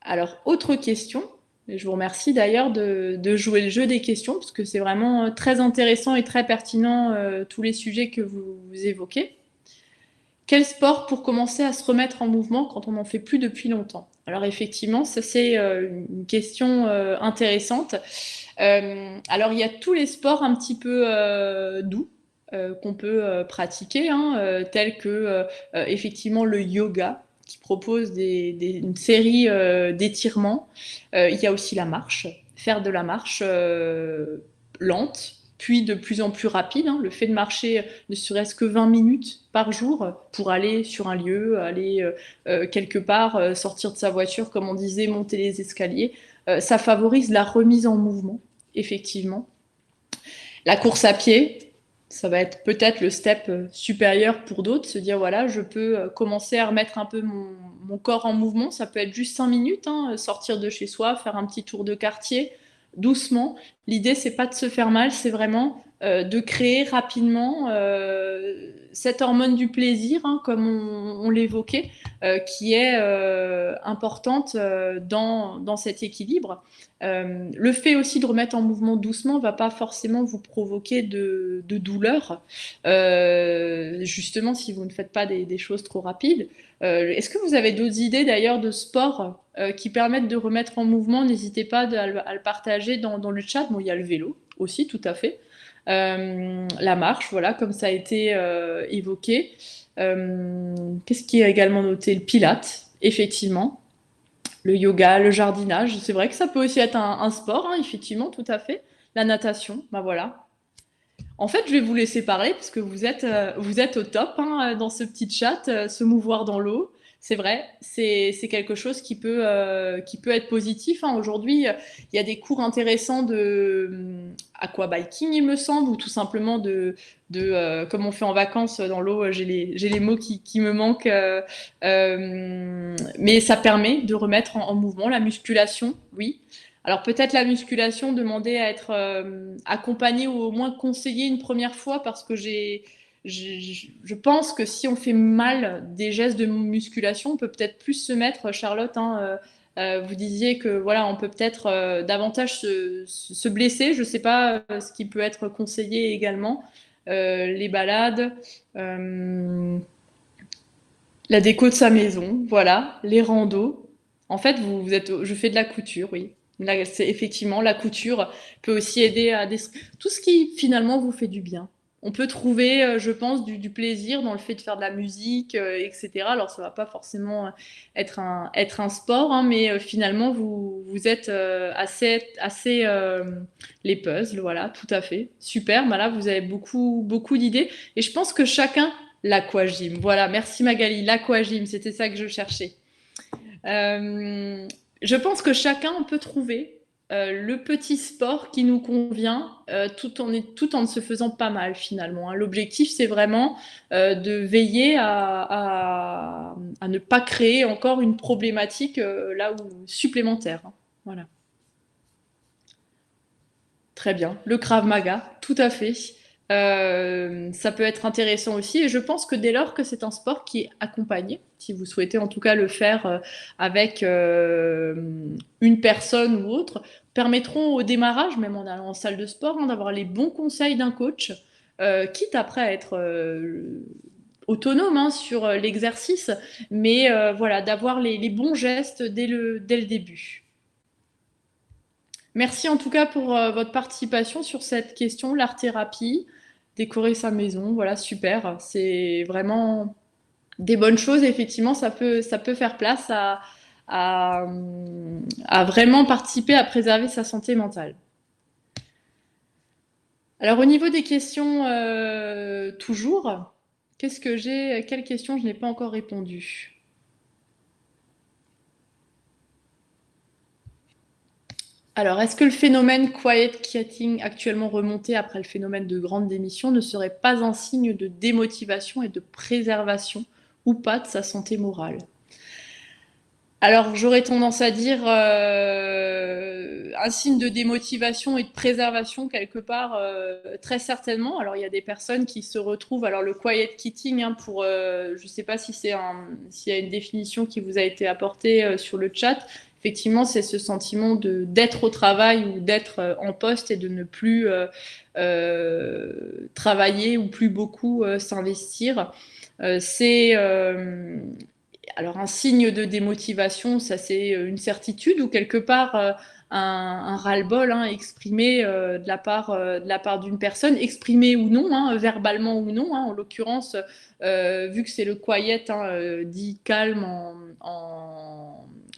Alors, autre question. Je vous remercie d'ailleurs de jouer le jeu des questions, parce que c'est vraiment très intéressant et très pertinent tous les sujets que vous évoquez. Quel sport pour commencer à se remettre en mouvement quand on n'en fait plus depuis longtemps? Alors effectivement, ça c'est une question intéressante. Alors il y a tous les sports un petit peu doux qu'on peut pratiquer, hein, tels que effectivement le yoga qui propose une série d'étirements. Il y a aussi la marche, faire de la marche lente, puis de plus en plus rapide. Hein. Le fait de marcher ne serait-ce que 20 minutes par jour pour aller sur un lieu, aller quelque part, sortir de sa voiture, comme on disait, monter les escaliers, ça favorise la remise en mouvement, effectivement. La course à pied, ça va être peut-être le step supérieur pour d'autres, se dire voilà, je peux commencer à remettre un peu mon corps en mouvement. Ça peut être juste 5 minutes, hein, sortir de chez soi, faire un petit tour de quartier, doucement. L'idée, c'est pas de se faire mal, c'est vraiment de créer rapidement cette hormone du plaisir, hein, comme on l'évoquait, qui est importante dans cet équilibre. Le fait aussi de remettre en mouvement doucement va pas forcément vous provoquer de douleur, justement si vous ne faites pas des choses trop rapides. Est-ce que vous avez d'autres idées d'ailleurs de sport qui permettent de remettre en mouvement? N'hésitez pas à le partager dans le chat. Bon, il y a le vélo aussi, tout à fait. La marche, voilà, comme ça a été évoqué. Qu'est-ce qui est également noté? Le pilate, effectivement. Le yoga, le jardinage, c'est vrai que ça peut aussi être un sport, hein, effectivement, tout à fait. La natation, bah voilà. En fait, je vais vous laisser parler parce que vous êtes au top hein, dans ce petit chat, se mouvoir dans l'eau. C'est vrai, c'est quelque chose qui peut être positif. Hein. Aujourd'hui, il y a des cours intéressants de aquabiking, il me semble, ou tout simplement comme on fait en vacances dans l'eau, j'ai les mots qui me manquent. Mais ça permet de remettre en mouvement la musculation, oui. Alors peut-être la musculation, demander à être accompagné ou au moins conseillé une première fois parce que je pense que si on fait mal des gestes de musculation, on peut peut-être plus se mettre, Charlotte, hein, vous disiez que voilà, on peut peut-être davantage se blesser. Je ne sais pas ce qui peut être conseillé également. Les balades, euh, la déco de sa maison, voilà, les randos. En fait, je fais de la couture, oui. Là, c'est effectivement la couture peut aussi aider tout ce qui finalement vous fait du bien. On peut trouver, je pense, du plaisir dans le fait de faire de la musique, etc. Alors, ça va pas forcément être un sport, hein, mais finalement, vous êtes assez les puzzles, voilà, tout à fait. Super, bah là, vous avez beaucoup d'idées. Et je pense que chacun l'aquagym. Voilà, merci Magali. L'aquagym, c'était ça que je cherchais. Euh, je pense que chacun peut trouver le petit sport qui nous convient tout en ne se faisant pas mal finalement. Hein. L'objectif, c'est vraiment de veiller à ne pas créer encore une problématique là où supplémentaire. Hein. Voilà. Très bien. Le Krav Maga, tout à fait. Ça peut être intéressant aussi. Et je pense que dès lors que c'est un sport qui est accompagné, si vous souhaitez en tout cas le faire avec une personne ou autre, permettront au démarrage, même en allant en salle de sport, hein, d'avoir les bons conseils d'un coach, quitte après à être autonome hein, sur l'exercice, mais voilà, d'avoir les bons gestes dès le début. Merci en tout cas pour votre participation sur cette question, l'art-thérapie, décorer sa maison, voilà, super. C'est vraiment des bonnes choses. Effectivement, ça peut faire place à, à vraiment participer à préserver sa santé mentale. Alors au niveau des questions, toujours, quelles questions je n'ai pas encore répondu? Alors, est-ce que le phénomène quiet quitting actuellement remonté après le phénomène de grande démission ne serait pas un signe de démotivation et de préservation ou pas de sa santé morale? Alors, j'aurais tendance à dire un signe de démotivation et de préservation quelque part, très certainement. Alors, il y a des personnes qui se retrouvent. Alors, le quiet quitting, hein, je ne sais pas si s'il y a une définition qui vous a été apportée sur le chat. Effectivement, c'est ce sentiment d'être au travail ou d'être en poste et de ne plus travailler ou plus beaucoup s'investir. C'est alors un signe de démotivation, ça c'est une certitude ou quelque part un ras-le-bol hein, exprimé de la part d'une personne, exprimé ou non, hein, verbalement ou non. Hein, en l'occurrence, vu que c'est le quiet, hein, dit calme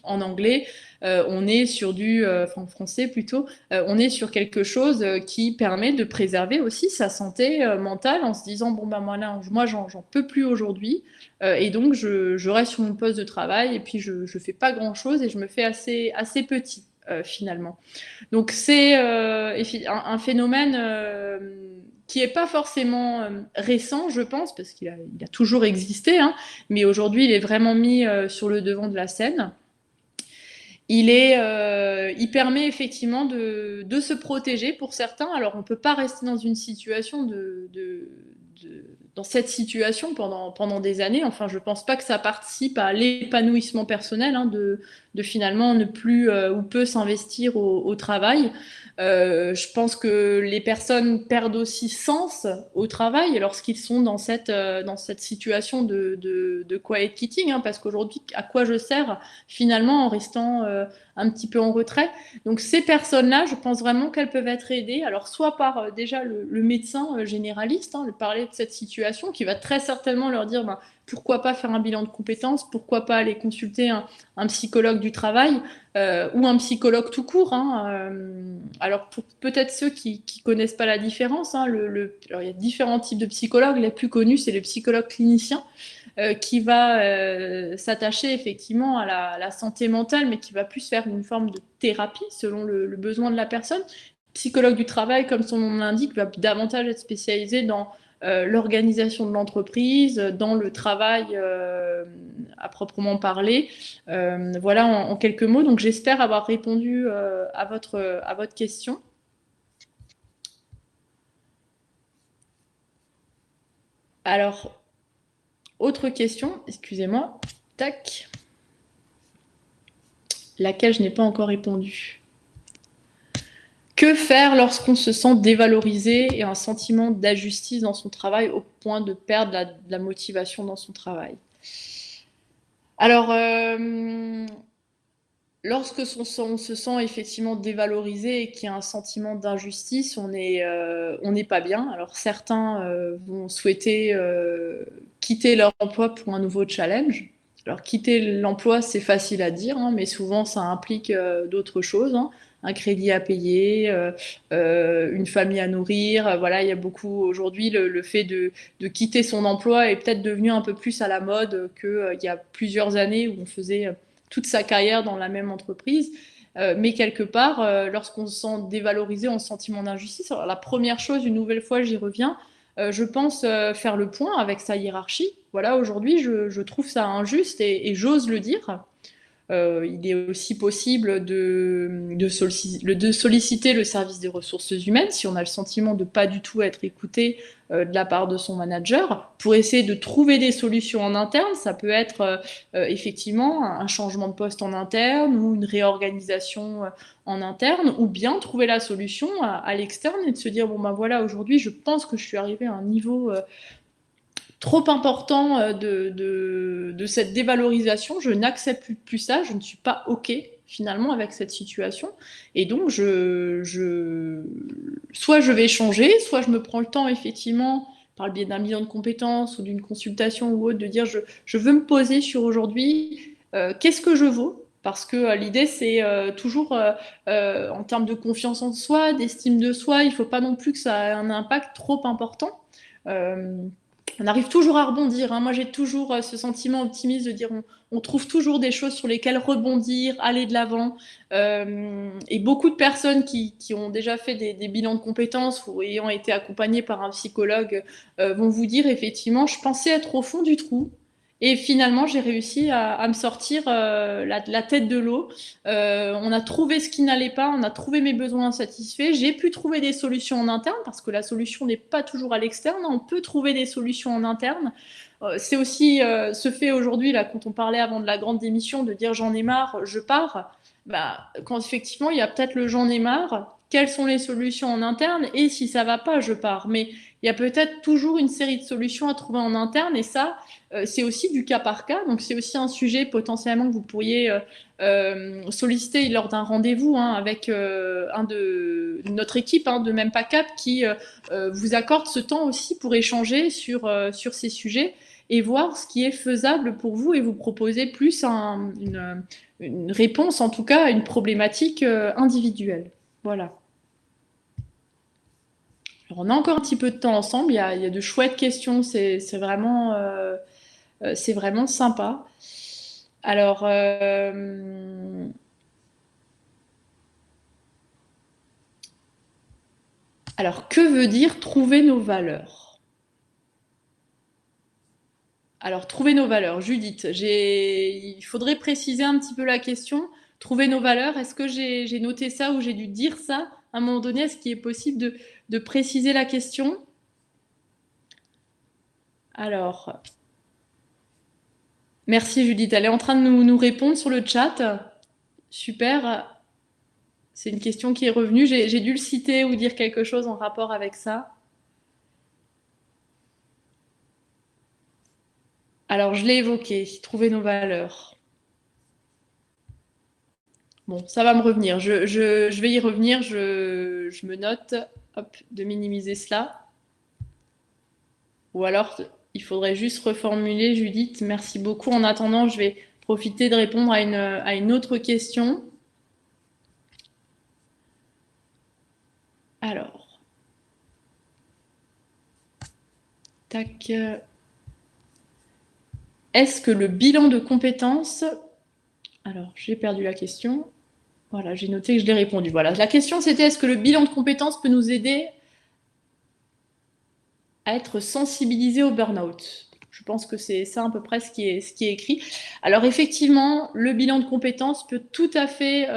en anglais, on est sur enfin en français plutôt, on est sur quelque chose qui permet de préserver aussi sa santé mentale en se disant bon ben moi j'en peux plus aujourd'hui. Et donc, je reste sur mon poste de travail et puis je ne fais pas grand-chose et je me fais assez petit, finalement. Donc, c'est un phénomène qui n'est pas forcément récent, je pense, parce il a toujours existé, hein, mais aujourd'hui, il est vraiment mis sur le devant de la scène. Il permet effectivement de se protéger pour certains. Alors, on ne peut pas rester dans une situation dans cette situation pendant des années. Enfin, je ne pense pas que ça participe à l'épanouissement personnel hein, de finalement ne plus ou peu s'investir au travail. Je pense que les personnes perdent aussi sens au travail lorsqu'ils sont dans cette situation de quiet quitting, hein, parce qu'aujourd'hui, à quoi je sers finalement en restant un petit peu en retrait. Donc ces personnes-là, je pense vraiment qu'elles peuvent être aidées. Alors soit par déjà le médecin généraliste, hein, de parler de cette situation, qui va très certainement leur dire ben, pourquoi pas faire un bilan de compétences, pourquoi pas aller consulter un psychologue du travail ou un psychologue tout court. Hein, alors pour peut-être ceux qui connaissent pas la différence, hein, alors il y a différents types de psychologues. Les plus connus, c'est le psychologue clinicien qui va s'attacher effectivement à la santé mentale, mais qui va plus faire une forme de thérapie selon le besoin de la personne. Psychologue du travail, comme son nom l'indique, va davantage être spécialisé dans l'organisation de l'entreprise, dans le travail à proprement parler. Voilà en quelques mots. Donc j'espère avoir répondu à votre question. Alors, autre question, excusez-moi. Tac. Laquelle je n'ai pas encore répondu. Que faire lorsqu'on se sent dévalorisé et un sentiment d'injustice dans son travail au point de perdre la motivation dans son travail? Alors, lorsque on se sent effectivement dévalorisé et qu'il y a un sentiment d'injustice, on n'est pas bien. Alors certains vont souhaiter quitter leur emploi pour un nouveau challenge. Alors quitter l'emploi, c'est facile à dire, hein, mais souvent ça implique d'autres choses. Hein. Un crédit à payer, une famille à nourrir. Voilà, il y a beaucoup aujourd'hui le fait de quitter son emploi est peut-être devenu un peu plus à la mode qu'il y a plusieurs années où on faisait toute sa carrière dans la même entreprise. Mais quelque part, lorsqu'on se sent dévalorisé en sentiment d'injustice, alors la première chose, une nouvelle fois, j'y reviens, je pense faire le point avec sa hiérarchie. Voilà, aujourd'hui, je trouve ça injuste et j'ose le dire. Il est aussi possible de solliciter le service des ressources humaines si on a le sentiment de pas du tout être écouté de la part de son manager pour essayer de trouver des solutions en interne. Ça peut être effectivement un changement de poste en interne ou une réorganisation en interne ou bien trouver la solution à l'externe et de se dire bon ben voilà aujourd'hui je pense que je suis arrivée à un niveau trop important de cette dévalorisation. Je n'accepte plus ça, je ne suis pas OK finalement avec cette situation. Et donc, soit je vais changer, soit je me prends le temps effectivement par le biais d'un bilan de compétences ou d'une consultation ou autre, de dire je veux me poser sur aujourd'hui, qu'est-ce que je vaux parce que l'idée, c'est toujours en termes de confiance en soi, d'estime de soi, il ne faut pas non plus que ça ait un impact trop important. on arrive toujours à rebondir, hein. Moi, j'ai toujours ce sentiment optimiste de dire on trouve toujours des choses sur lesquelles rebondir, aller de l'avant. Et beaucoup de personnes qui ont déjà fait des bilans de compétences ou ayant été accompagnées par un psychologue vont vous dire effectivement, je pensais être au fond du trou. Et finalement, j'ai réussi à me sortir la tête de l'eau. On a trouvé ce qui n'allait pas, on a trouvé mes besoins insatisfaits. J'ai pu trouver des solutions en interne parce que la solution n'est pas toujours à l'externe. On peut trouver des solutions en interne. C'est aussi ce fait aujourd'hui, là, quand on parlait avant de la grande démission, de dire j'en ai marre, je pars. Bah, quand effectivement, il y a peut-être le j'en ai marre, quelles sont les solutions en interne et si ça va pas, je pars. Mais il y a peut-être toujours une série de solutions à trouver en interne et ça, c'est aussi du cas par cas. Donc, c'est aussi un sujet potentiellement que vous pourriez solliciter lors d'un rendez-vous hein, avec un de notre équipe de Même Pas Cap qui vous accorde ce temps aussi pour échanger sur ces sujets et voir ce qui est faisable pour vous et vous proposer plus une réponse, en tout cas, à une problématique individuelle. Voilà. Alors, on a encore un petit peu de temps ensemble. Il y a de chouettes questions. C'est vraiment sympa. Alors, que veut dire trouver nos valeurs? Alors, trouver nos valeurs. Judith, il faudrait préciser un petit peu la question. Trouver nos valeurs, est-ce que j'ai noté ça ou j'ai dû dire ça à un moment donné? Est-ce qu'il est possible de préciser la question? Alors, merci Judith. Elle est en train de nous répondre sur le chat. Super. C'est une question qui est revenue. J'ai dû le citer ou dire quelque chose en rapport avec ça. Alors, je l'ai évoqué, trouver nos valeurs. Bon, ça va me revenir. Je vais y revenir. Je me note hop, de minimiser cela. Ou alors, il faudrait juste reformuler, Judith. Merci beaucoup. En attendant, je vais profiter de répondre à une autre question. Alors. Tac. Est-ce que le bilan de compétences... Alors, j'ai perdu la question. Voilà, j'ai noté que je l'ai répondu. Voilà, la question c'était est-ce que le bilan de compétences peut nous aider à être sensibilisés au burn-out? Je pense que c'est ça à peu près ce qui est écrit. Alors effectivement, le bilan de compétences peut tout à fait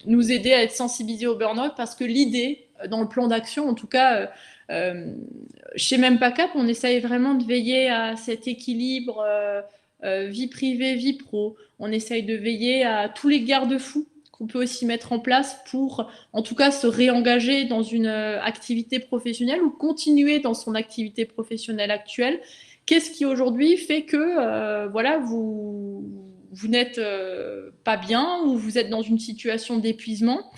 nous aider à être sensibilisés au burn-out parce que l'idée, dans le plan d'action, en tout cas, chez Même Pas Cap, on essaye vraiment de veiller à cet équilibre vie privée, vie pro. On essaye de veiller à tous les garde-fous qu'on peut aussi mettre en place pour, en tout cas, se réengager dans une activité professionnelle ou continuer dans son activité professionnelle actuelle. Qu'est-ce qui aujourd'hui fait que voilà, vous n'êtes pas bien ou vous êtes dans une situation d'épuisement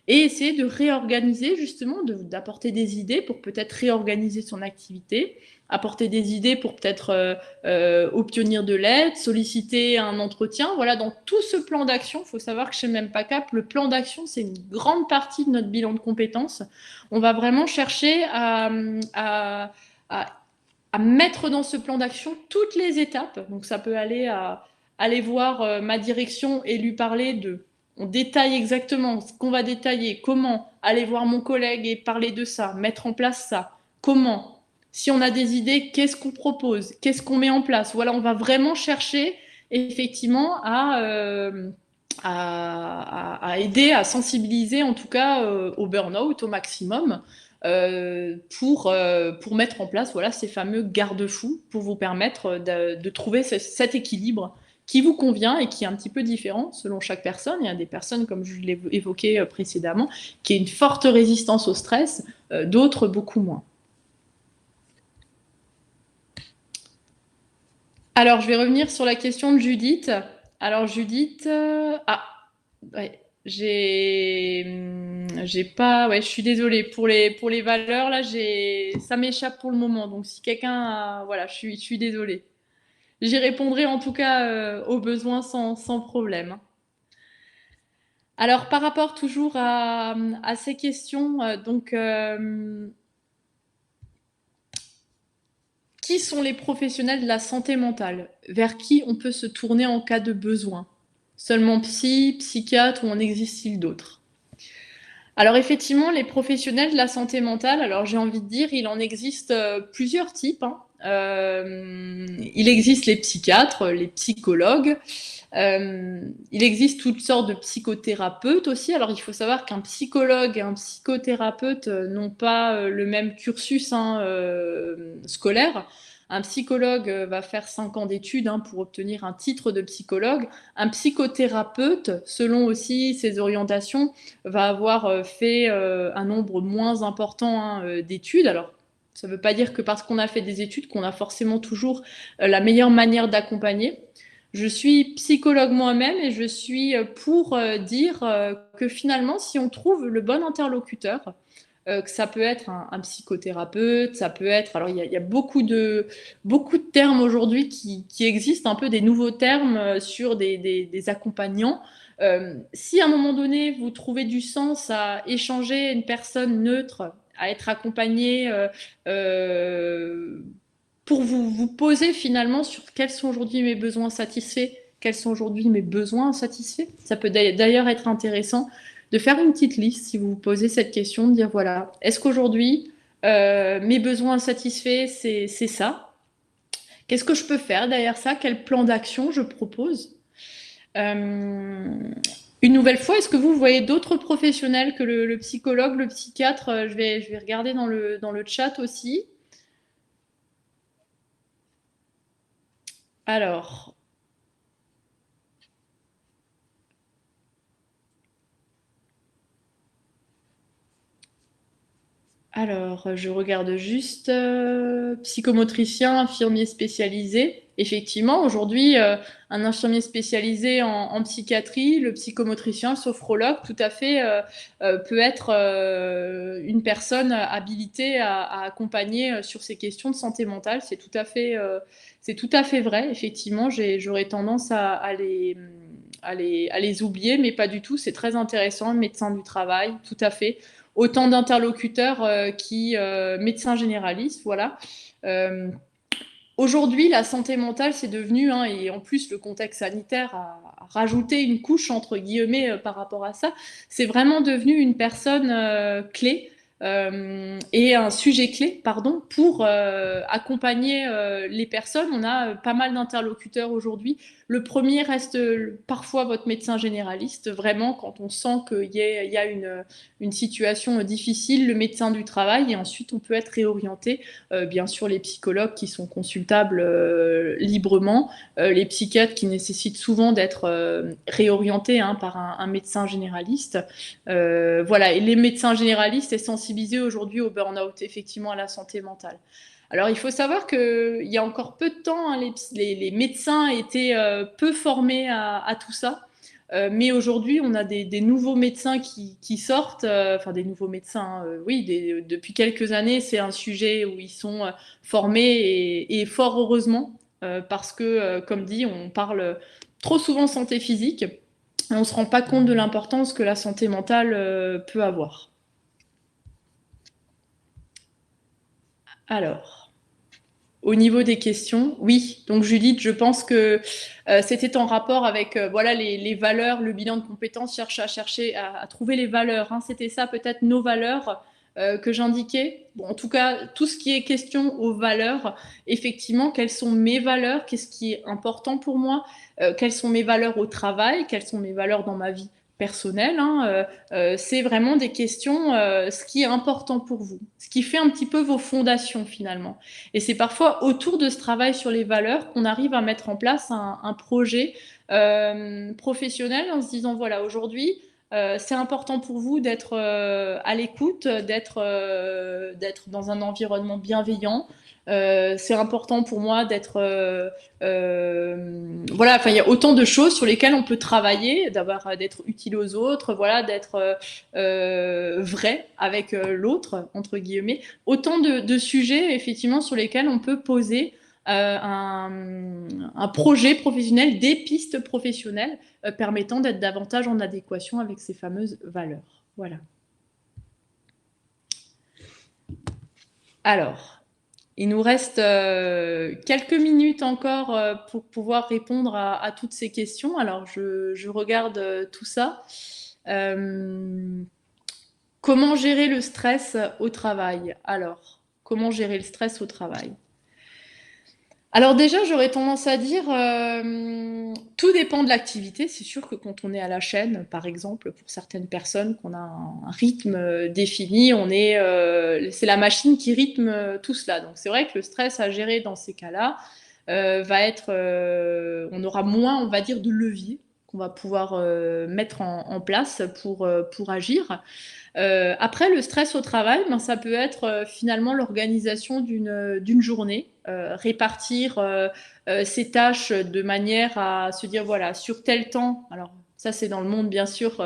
et essayer de réorganiser justement, d'apporter des idées pour peut-être réorganiser son activité, apporter des idées pour peut-être obtenir de l'aide, solliciter un entretien. Voilà, dans tout ce plan d'action, il faut savoir que chez Même Pas Cap, le plan d'action, c'est une grande partie de notre bilan de compétences. On va vraiment chercher à, à mettre dans ce plan d'action toutes les étapes. Donc ça peut aller à aller voir ma direction et lui parler de... On détaille exactement ce qu'on va détailler, comment aller voir mon collègue et parler de ça, mettre en place ça, comment. Si on a des idées, qu'est-ce qu'on propose, qu'est-ce qu'on met en place. Voilà, on va vraiment chercher effectivement à aider, à sensibiliser en tout cas au burn-out au maximum pour mettre en place voilà, ces fameux garde-fous pour vous permettre de trouver cet équilibre qui vous convient et qui est un petit peu différent selon chaque personne. Il y a des personnes, comme je l'ai évoqué précédemment, qui ont une forte résistance au stress, d'autres beaucoup moins. Alors, je vais revenir sur la question de Judith. Alors, Judith, ouais, j'ai pas, ouais, je suis désolée pour les valeurs là, ça m'échappe pour le moment. Donc, si quelqu'un, voilà, je suis désolée. J'y répondrai en tout cas aux besoins sans problème. Alors, par rapport toujours à ces questions, donc qui sont les professionnels de la santé mentale? Vers qui on peut se tourner en cas de besoin? Seulement psy, psychiatre ou en existe-t-il d'autres? Alors effectivement, les professionnels de la santé mentale, alors j'ai envie de dire, il en existe plusieurs types, hein. Il existe les psychiatres, les psychologues, il existe toutes sortes de psychothérapeutes aussi. Alors il faut savoir qu'un psychologue et un psychothérapeute n'ont pas le même cursus hein, scolaire. Un psychologue va faire 5 ans d'études hein, pour obtenir un titre de psychologue. Un psychothérapeute, selon aussi ses orientations, va avoir fait un nombre moins important hein, d'études. Alors, ça ne veut pas dire que parce qu'on a fait des études qu'on a forcément toujours la meilleure manière d'accompagner. Je suis psychologue moi-même et je suis pour dire que finalement, si on trouve le bon interlocuteur, que ça peut être un psychothérapeute, ça peut être... Alors, il y a beaucoup de termes aujourd'hui qui existent, un peu des nouveaux termes sur des accompagnants. Si à un moment donné, vous trouvez du sens à échanger une personne neutre, à être accompagné pour vous poser finalement sur quels sont aujourd'hui mes besoins satisfaits, quels sont aujourd'hui mes besoins insatisfaits. Ça peut d'ailleurs être intéressant de faire une petite liste si vous vous posez cette question, de dire voilà, est-ce qu'aujourd'hui mes besoins insatisfaits, c'est ça? Qu'est-ce que je peux faire derrière ça? Quel plan d'action je propose? Une nouvelle fois, est-ce que vous voyez d'autres professionnels que le psychologue, le psychiatre? Je vais regarder dans le chat aussi. Alors, je regarde juste psychomotricien, infirmier spécialisé. Effectivement, aujourd'hui, un infirmier spécialisé en psychiatrie, le psychomotricien, le sophrologue, tout à fait, peut être une personne habilitée à accompagner sur ces questions de santé mentale. C'est tout à fait vrai. Effectivement, j'aurais tendance à les oublier, mais pas du tout. C'est très intéressant. Médecin du travail, tout à fait. Autant d'interlocuteurs qui médecins généralistes, voilà. Aujourd'hui, la santé mentale, c'est devenu, hein, et en plus le contexte sanitaire a rajouté une couche entre guillemets par rapport à ça, c'est vraiment devenu une personne clé et un sujet clé, pardon, pour accompagner les personnes. On a pas mal d'interlocuteurs aujourd'hui. Le premier reste parfois votre médecin généraliste, vraiment quand on sent qu'il y a une situation difficile, le médecin du travail, et ensuite on peut être réorienté bien sûr les psychologues qui sont consultables librement, les psychiatres qui nécessitent souvent d'être réorientés hein, par un médecin généraliste. Voilà, et les médecins généralistes sont sensibilisés aujourd'hui au burn-out, effectivement à la santé mentale. Alors il faut savoir qu'il y a encore peu de temps, hein, les médecins étaient peu formés à tout ça. Mais aujourd'hui, on a des nouveaux médecins qui sortent, enfin des nouveaux médecins, oui, depuis quelques années, c'est un sujet où ils sont formés et fort heureusement, parce que, comme dit, on parle trop souvent santé physique, et on ne se rend pas compte de l'importance que la santé mentale peut avoir. Alors, au niveau des questions, oui. Donc Judith, je pense que c'était en rapport avec voilà les valeurs, le bilan de compétences, chercher à trouver les valeurs. Hein. C'était ça peut-être nos valeurs que j'indiquais. Bon, en tout cas, tout ce qui est question aux valeurs, effectivement, quelles sont mes valeurs, qu'est-ce qui est important pour moi, quelles sont mes valeurs au travail, quelles sont mes valeurs dans ma vie personnelle. Hein, c'est vraiment des questions, ce qui est important pour vous, ce qui fait un petit peu vos fondations finalement. Et c'est parfois autour de ce travail sur les valeurs qu'on arrive à mettre en place un projet professionnel en se disant voilà, aujourd'hui, c'est important pour vous d'être à l'écoute, d'être dans un environnement bienveillant. C'est important pour moi d'être voilà, enfin il y a autant de choses sur lesquelles on peut travailler, d'être utile aux autres, voilà, d'être vrai avec l'autre entre guillemets. Autant de sujets effectivement sur lesquels on peut poser un projet professionnel, des pistes professionnelles permettant d'être davantage en adéquation avec ces fameuses valeurs. Voilà. Alors, Il nous reste quelques minutes encore pour pouvoir répondre à toutes ces questions. Alors, je regarde tout ça. Comment gérer le stress au travail? Alors, comment gérer le stress au travail? Alors déjà, j'aurais tendance à dire, tout dépend de l'activité. C'est sûr que quand on est à la chaîne, par exemple, pour certaines personnes, qu'on a un rythme défini, c'est la machine qui rythme tout cela. Donc c'est vrai que le stress à gérer dans ces cas-là va être, on aura moins, on va dire, de leviers qu'on va pouvoir mettre en place pour agir. Après, le stress au travail, ben, ça peut être finalement l'organisation d'une journée, répartir ses tâches de manière à se dire, voilà, sur tel temps, alors ça c'est dans le monde bien sûr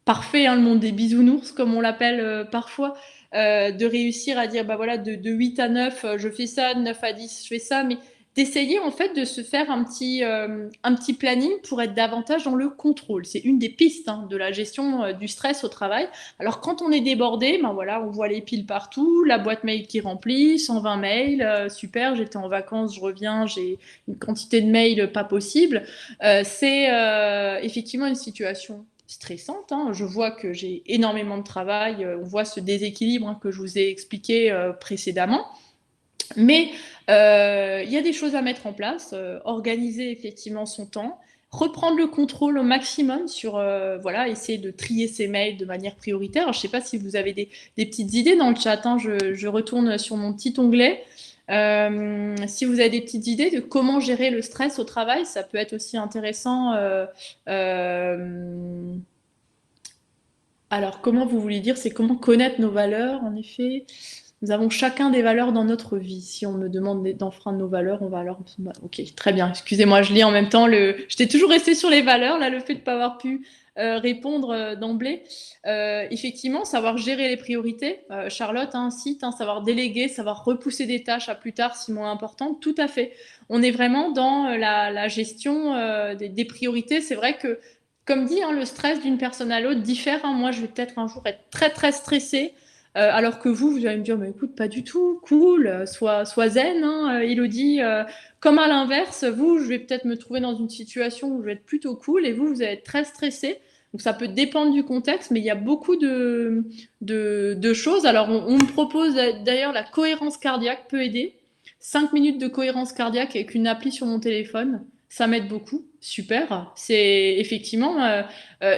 parfait, hein, le monde des bisounours, comme on l'appelle parfois, de réussir à dire, bah voilà, de 8 à 9, je fais ça, de 9 à 10, je fais ça, mais d'essayer en fait de se faire un petit planning pour être davantage dans le contrôle. C'est une des pistes hein, de la gestion du stress au travail. Alors quand on est débordé, ben voilà, on voit les piles partout, la boîte mail qui remplit, 120 mails, super, j'étais en vacances, je reviens, j'ai une quantité de mails pas possible. C'est effectivement une situation stressante. Hein. Je vois que j'ai énormément de travail. On voit ce déséquilibre hein, que je vous ai expliqué précédemment. Mais il y a des choses à mettre en place. Organiser effectivement son temps. Reprendre le contrôle au maximum sur, voilà, essayer de trier ses mails de manière prioritaire. Alors, je ne sais pas si vous avez des petites idées dans le chat. Hein. Je retourne sur mon petit onglet. Si vous avez des petites idées de comment gérer le stress au travail, ça peut être aussi intéressant. Alors, comment vous voulez dire? C'est comment connaître nos valeurs, en effet. Nous avons chacun des valeurs dans notre vie. Si on me demande d'enfreindre nos valeurs, on va alors... Ok, très bien. Excusez-moi, je lis en même temps. J'étais toujours restée sur les valeurs. Là, le fait de ne pas avoir pu répondre d'emblée. Effectivement, savoir gérer les priorités. Charlotte a un site, hein, savoir déléguer, savoir repousser des tâches à plus tard si moins importantes. Tout à fait. On est vraiment dans la gestion des priorités. C'est vrai que, comme dit, hein, le stress d'une personne à l'autre diffère. Hein. Moi, je vais peut-être un jour être très, très stressée. Alors que vous allez me dire, mais écoute, pas du tout, cool, sois zen, hein, Elodie. Comme à l'inverse, je vais peut-être me trouver dans une situation où je vais être plutôt cool et vous allez être très stressé. Donc ça peut dépendre du contexte, mais il y a beaucoup de choses. Alors on me propose d'ailleurs la cohérence cardiaque peut aider. 5 minutes de cohérence cardiaque avec une appli sur mon téléphone, ça m'aide beaucoup. Super. C'est effectivement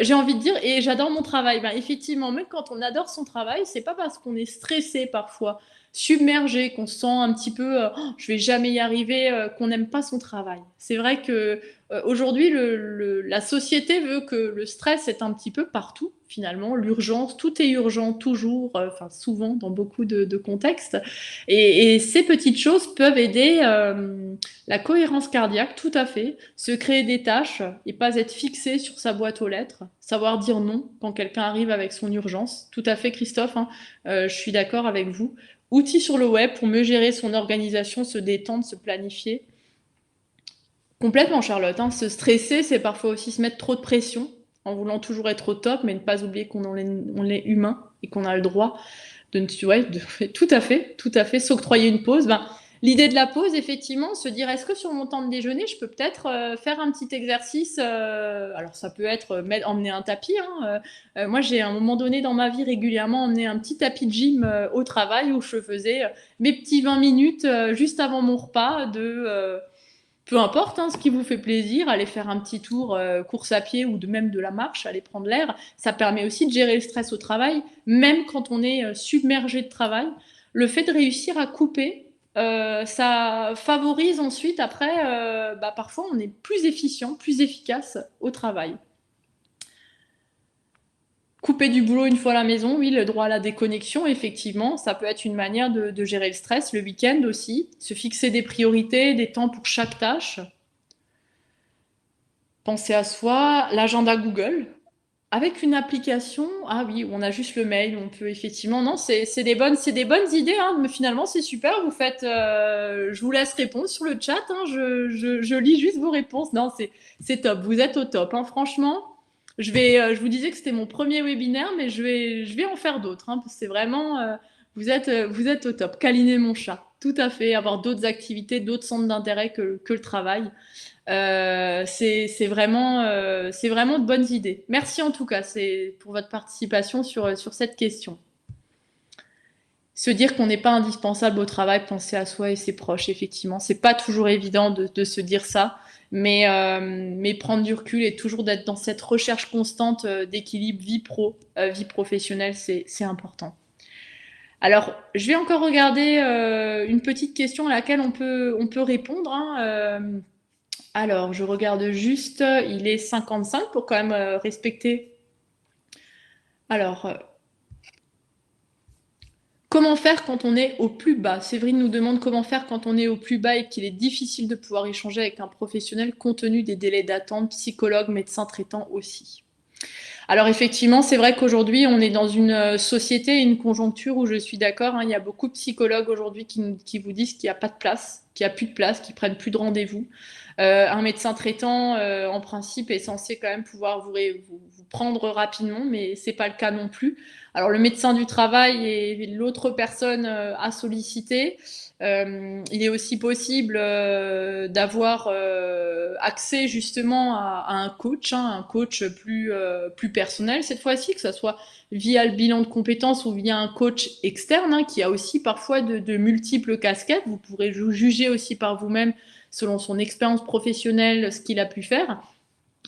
j'ai envie de dire, et j'adore mon travail. Ben, effectivement, même quand on adore son travail, c'est pas parce qu'on est stressé parfois, submergé, qu'on se sent un petit peu, oh, je vais jamais y arriver, qu'on n'aime pas son travail. C'est vrai que aujourd'hui, la société veut que le stress est un petit peu partout. Finalement, l'urgence, tout est urgent toujours, enfin souvent dans beaucoup de contextes. Et ces petites choses peuvent aider la cohérence cardiaque, tout à fait, se créer des tâches et pas être fixé sur sa boîte aux lettres, savoir dire non quand quelqu'un arrive avec son urgence. Tout à fait, Christophe, hein, je suis d'accord avec vous. Outils sur le web pour mieux gérer son organisation, se détendre, se planifier. Complètement, Charlotte. Hein. Se stresser, c'est parfois aussi se mettre trop de pression en voulant toujours être au top, mais ne pas oublier on est humain et qu'on a le droit tout à fait, s'octroyer une pause. Ben, l'idée de la pause, effectivement, se dire est-ce que sur mon temps de déjeuner, je peux peut-être faire un petit exercice alors ça peut être emmener un tapis. Hein, moi, j'ai à un moment donné dans ma vie régulièrement emmené un petit tapis de gym au travail où je faisais mes petits 20 minutes juste avant mon repas de peu importe hein, ce qui vous fait plaisir, aller faire un petit tour course à pied ou même de la marche, aller prendre l'air. Ça permet aussi de gérer le stress au travail, même quand on est submergé de travail. Le fait de réussir à couper, ça favorise ensuite, après, parfois on est plus efficient, plus efficace au travail. Couper du boulot une fois à la maison, oui, le droit à la déconnexion, effectivement, ça peut être une manière de gérer le stress. Le week-end aussi, se fixer des priorités, des temps pour chaque tâche. Penser à soi, l'agenda Google, avec une application, ah oui, on a juste le mail, on peut effectivement, non, c'est des bonnes idées, hein, mais finalement c'est super, vous faites, je vous laisse répondre sur le chat, hein, je lis juste vos réponses, non, c'est top, vous êtes au top, hein, franchement, je vous disais que c'était mon premier webinaire, mais je vais en faire d'autres, hein, parce que c'est vraiment, Vous êtes au top. Câliner mon chat. Tout à fait. Avoir d'autres activités, d'autres centres d'intérêt que le travail. C'est vraiment de bonnes idées. Merci en tout cas pour votre participation sur cette question. Se dire qu'on n'est pas indispensable au travail, penser à soi et ses proches, effectivement. C'est pas toujours évident de se dire ça, mais prendre du recul et toujours d'être dans cette recherche constante d'équilibre vie pro, vie professionnelle, c'est important. Alors, je vais encore regarder une petite question à laquelle on peut répondre. Hein. Alors, je regarde juste, il est 55 pour quand même respecter. Alors, comment faire quand on est au plus bas? Séverine nous demande comment faire quand on est au plus bas et qu'il est difficile de pouvoir échanger avec un professionnel compte tenu des délais d'attente, psychologue, médecin traitant aussi. Alors effectivement, c'est vrai qu'aujourd'hui, on est dans une société, une conjoncture où je suis d'accord, hein, il y a beaucoup de psychologues aujourd'hui qui vous disent qu'il n'y a pas de place, qu'il n'y a plus de place, qu'ils prennent plus de rendez-vous. Un médecin traitant, en principe, est censé quand même pouvoir vous prendre rapidement, mais c'est pas le cas non plus. Alors le médecin du travail est l'autre personne à solliciter. Il est aussi possible d'avoir accès justement à un coach, hein, un coach plus personnel cette fois-ci, que ce soit via le bilan de compétences ou via un coach externe, hein, qui a aussi parfois de multiples casquettes. Vous pourrez juger aussi par vous-même selon son expérience professionnelle ce qu'il a pu faire.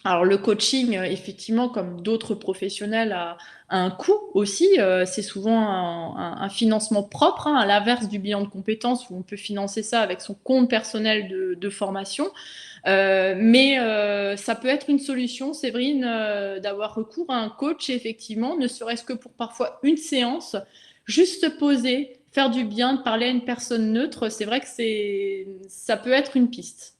Alors le coaching, effectivement, comme d'autres professionnels, a un coût aussi. C'est souvent un financement propre, hein, à l'inverse du bilan de compétences où on peut financer ça avec son compte personnel de formation. Mais ça peut être une solution, Séverine, d'avoir recours à un coach, effectivement, ne serait-ce que pour parfois une séance, juste se poser, faire du bien, de parler à une personne neutre. C'est vrai que ça peut être une piste.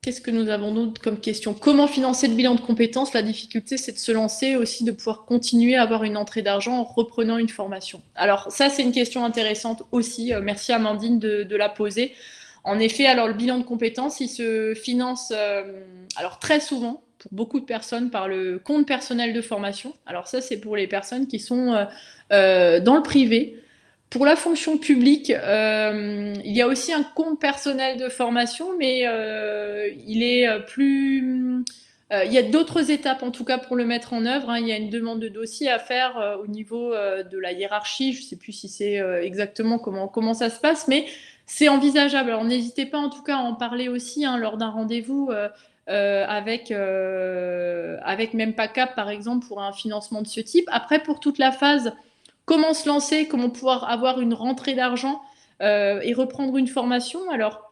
Qu'est-ce que nous avons d'autre comme question? Comment financer le bilan de compétences? La difficulté, c'est de se lancer aussi, de pouvoir continuer à avoir une entrée d'argent en reprenant une formation. Alors ça, c'est une question intéressante aussi. Merci Amandine de la poser. En effet, alors le bilan de compétences, il se finance alors très souvent pour beaucoup de personnes par le compte personnel de formation. Alors ça, c'est pour les personnes qui sont dans le privé. Pour la fonction publique, il y a aussi un compte personnel de formation, mais il est plus. Il y a d'autres étapes, en tout cas, pour le mettre en œuvre. Hein. Il y a une demande de dossier à faire au niveau de la hiérarchie. Je ne sais plus si c'est exactement comment ça se passe, mais c'est envisageable. Alors n'hésitez pas, en tout cas, à en parler aussi hein, lors d'un rendez-vous. Avec même pas cap par exemple pour un financement de ce type. Après pour toute la phase comment se lancer, comment pouvoir avoir une rentrée d'argent et reprendre une formation. Alors,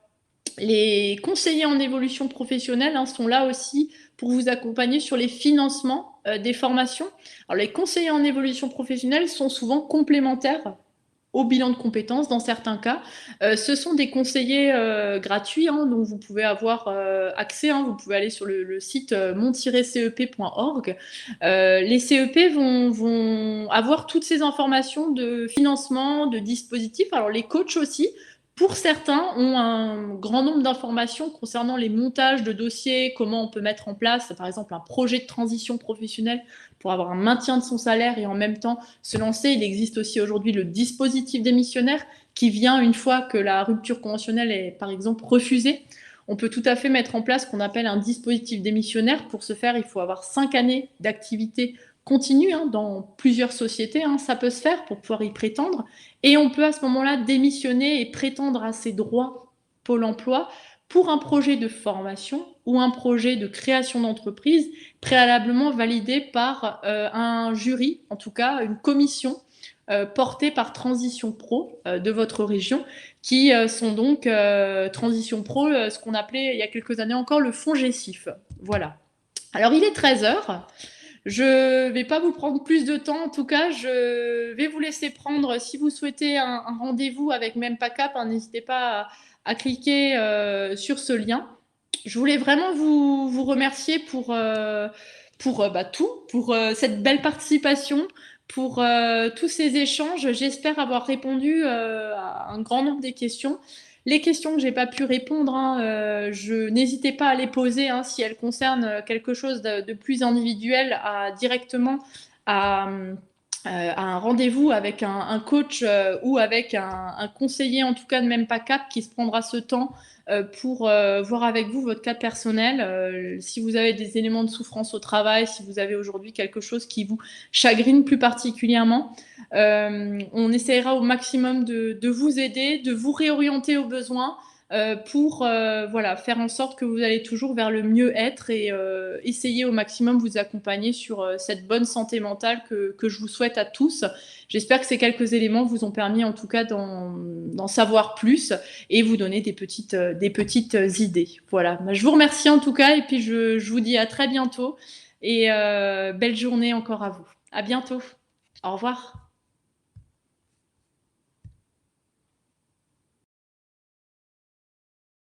les conseillers en évolution professionnelle hein, sont là aussi pour vous accompagner sur les financements des formations. Alors, les conseillers en évolution professionnelle sont souvent complémentaires au bilan de compétences dans certains cas. Ce sont des conseillers gratuits hein, dont vous pouvez avoir accès. Hein, vous pouvez aller sur le site mon-cep.org. Les CEP vont avoir toutes ces informations de financement, de dispositifs. Alors les coachs aussi, pour certains, ont un grand nombre d'informations concernant les montages de dossiers, comment on peut mettre en place, par exemple, un projet de transition professionnelle pour avoir un maintien de son salaire et en même temps se lancer. Il existe aussi aujourd'hui le dispositif démissionnaire qui vient une fois que la rupture conventionnelle est, par exemple, refusée. On peut tout à fait mettre en place ce qu'on appelle un dispositif démissionnaire. Pour ce faire, il faut avoir 5 années d'activité continue hein, dans plusieurs sociétés. Hein, ça peut se faire pour pouvoir y prétendre. Et on peut à ce moment-là démissionner et prétendre à ses droits Pôle emploi pour un projet de formation ou un projet de création d'entreprise préalablement validé par un jury, en tout cas une commission portée par Transition Pro de votre région, qui sont donc Transition Pro, ce qu'on appelait il y a quelques années encore le fonds GESIF. Voilà. Alors il est 13h. Je ne vais pas vous prendre plus de temps. En tout cas, je vais vous laisser prendre, si vous souhaitez un rendez-vous avec Mempacap, hein, n'hésitez pas à cliquer sur ce lien. Je voulais vraiment vous remercier pour tout, pour cette belle participation, pour tous ces échanges. J'espère avoir répondu à un grand nombre des questions. les questions que j'ai pas pu répondre, hein, n'hésitez pas à les poser, hein, si elles concernent quelque chose de plus individuel, directement à, à un rendez-vous avec un coach ou avec un conseiller, en tout cas de même pas cap, qui se prendra ce temps pour voir avec vous votre cas personnel. Si vous avez des éléments de souffrance au travail, si vous avez aujourd'hui quelque chose qui vous chagrine plus particulièrement, on essaiera au maximum de vous aider, de vous réorienter aux besoins pour voilà, faire en sorte que vous allez toujours vers le mieux-être et essayer au maximum de vous accompagner sur cette bonne santé mentale que je vous souhaite à tous. J'espère que ces quelques éléments vous ont permis en tout cas d'en savoir plus et vous donner des petites idées. Voilà. Je vous remercie en tout cas et puis je vous dis à très bientôt et belle journée encore à vous. À bientôt. Au revoir.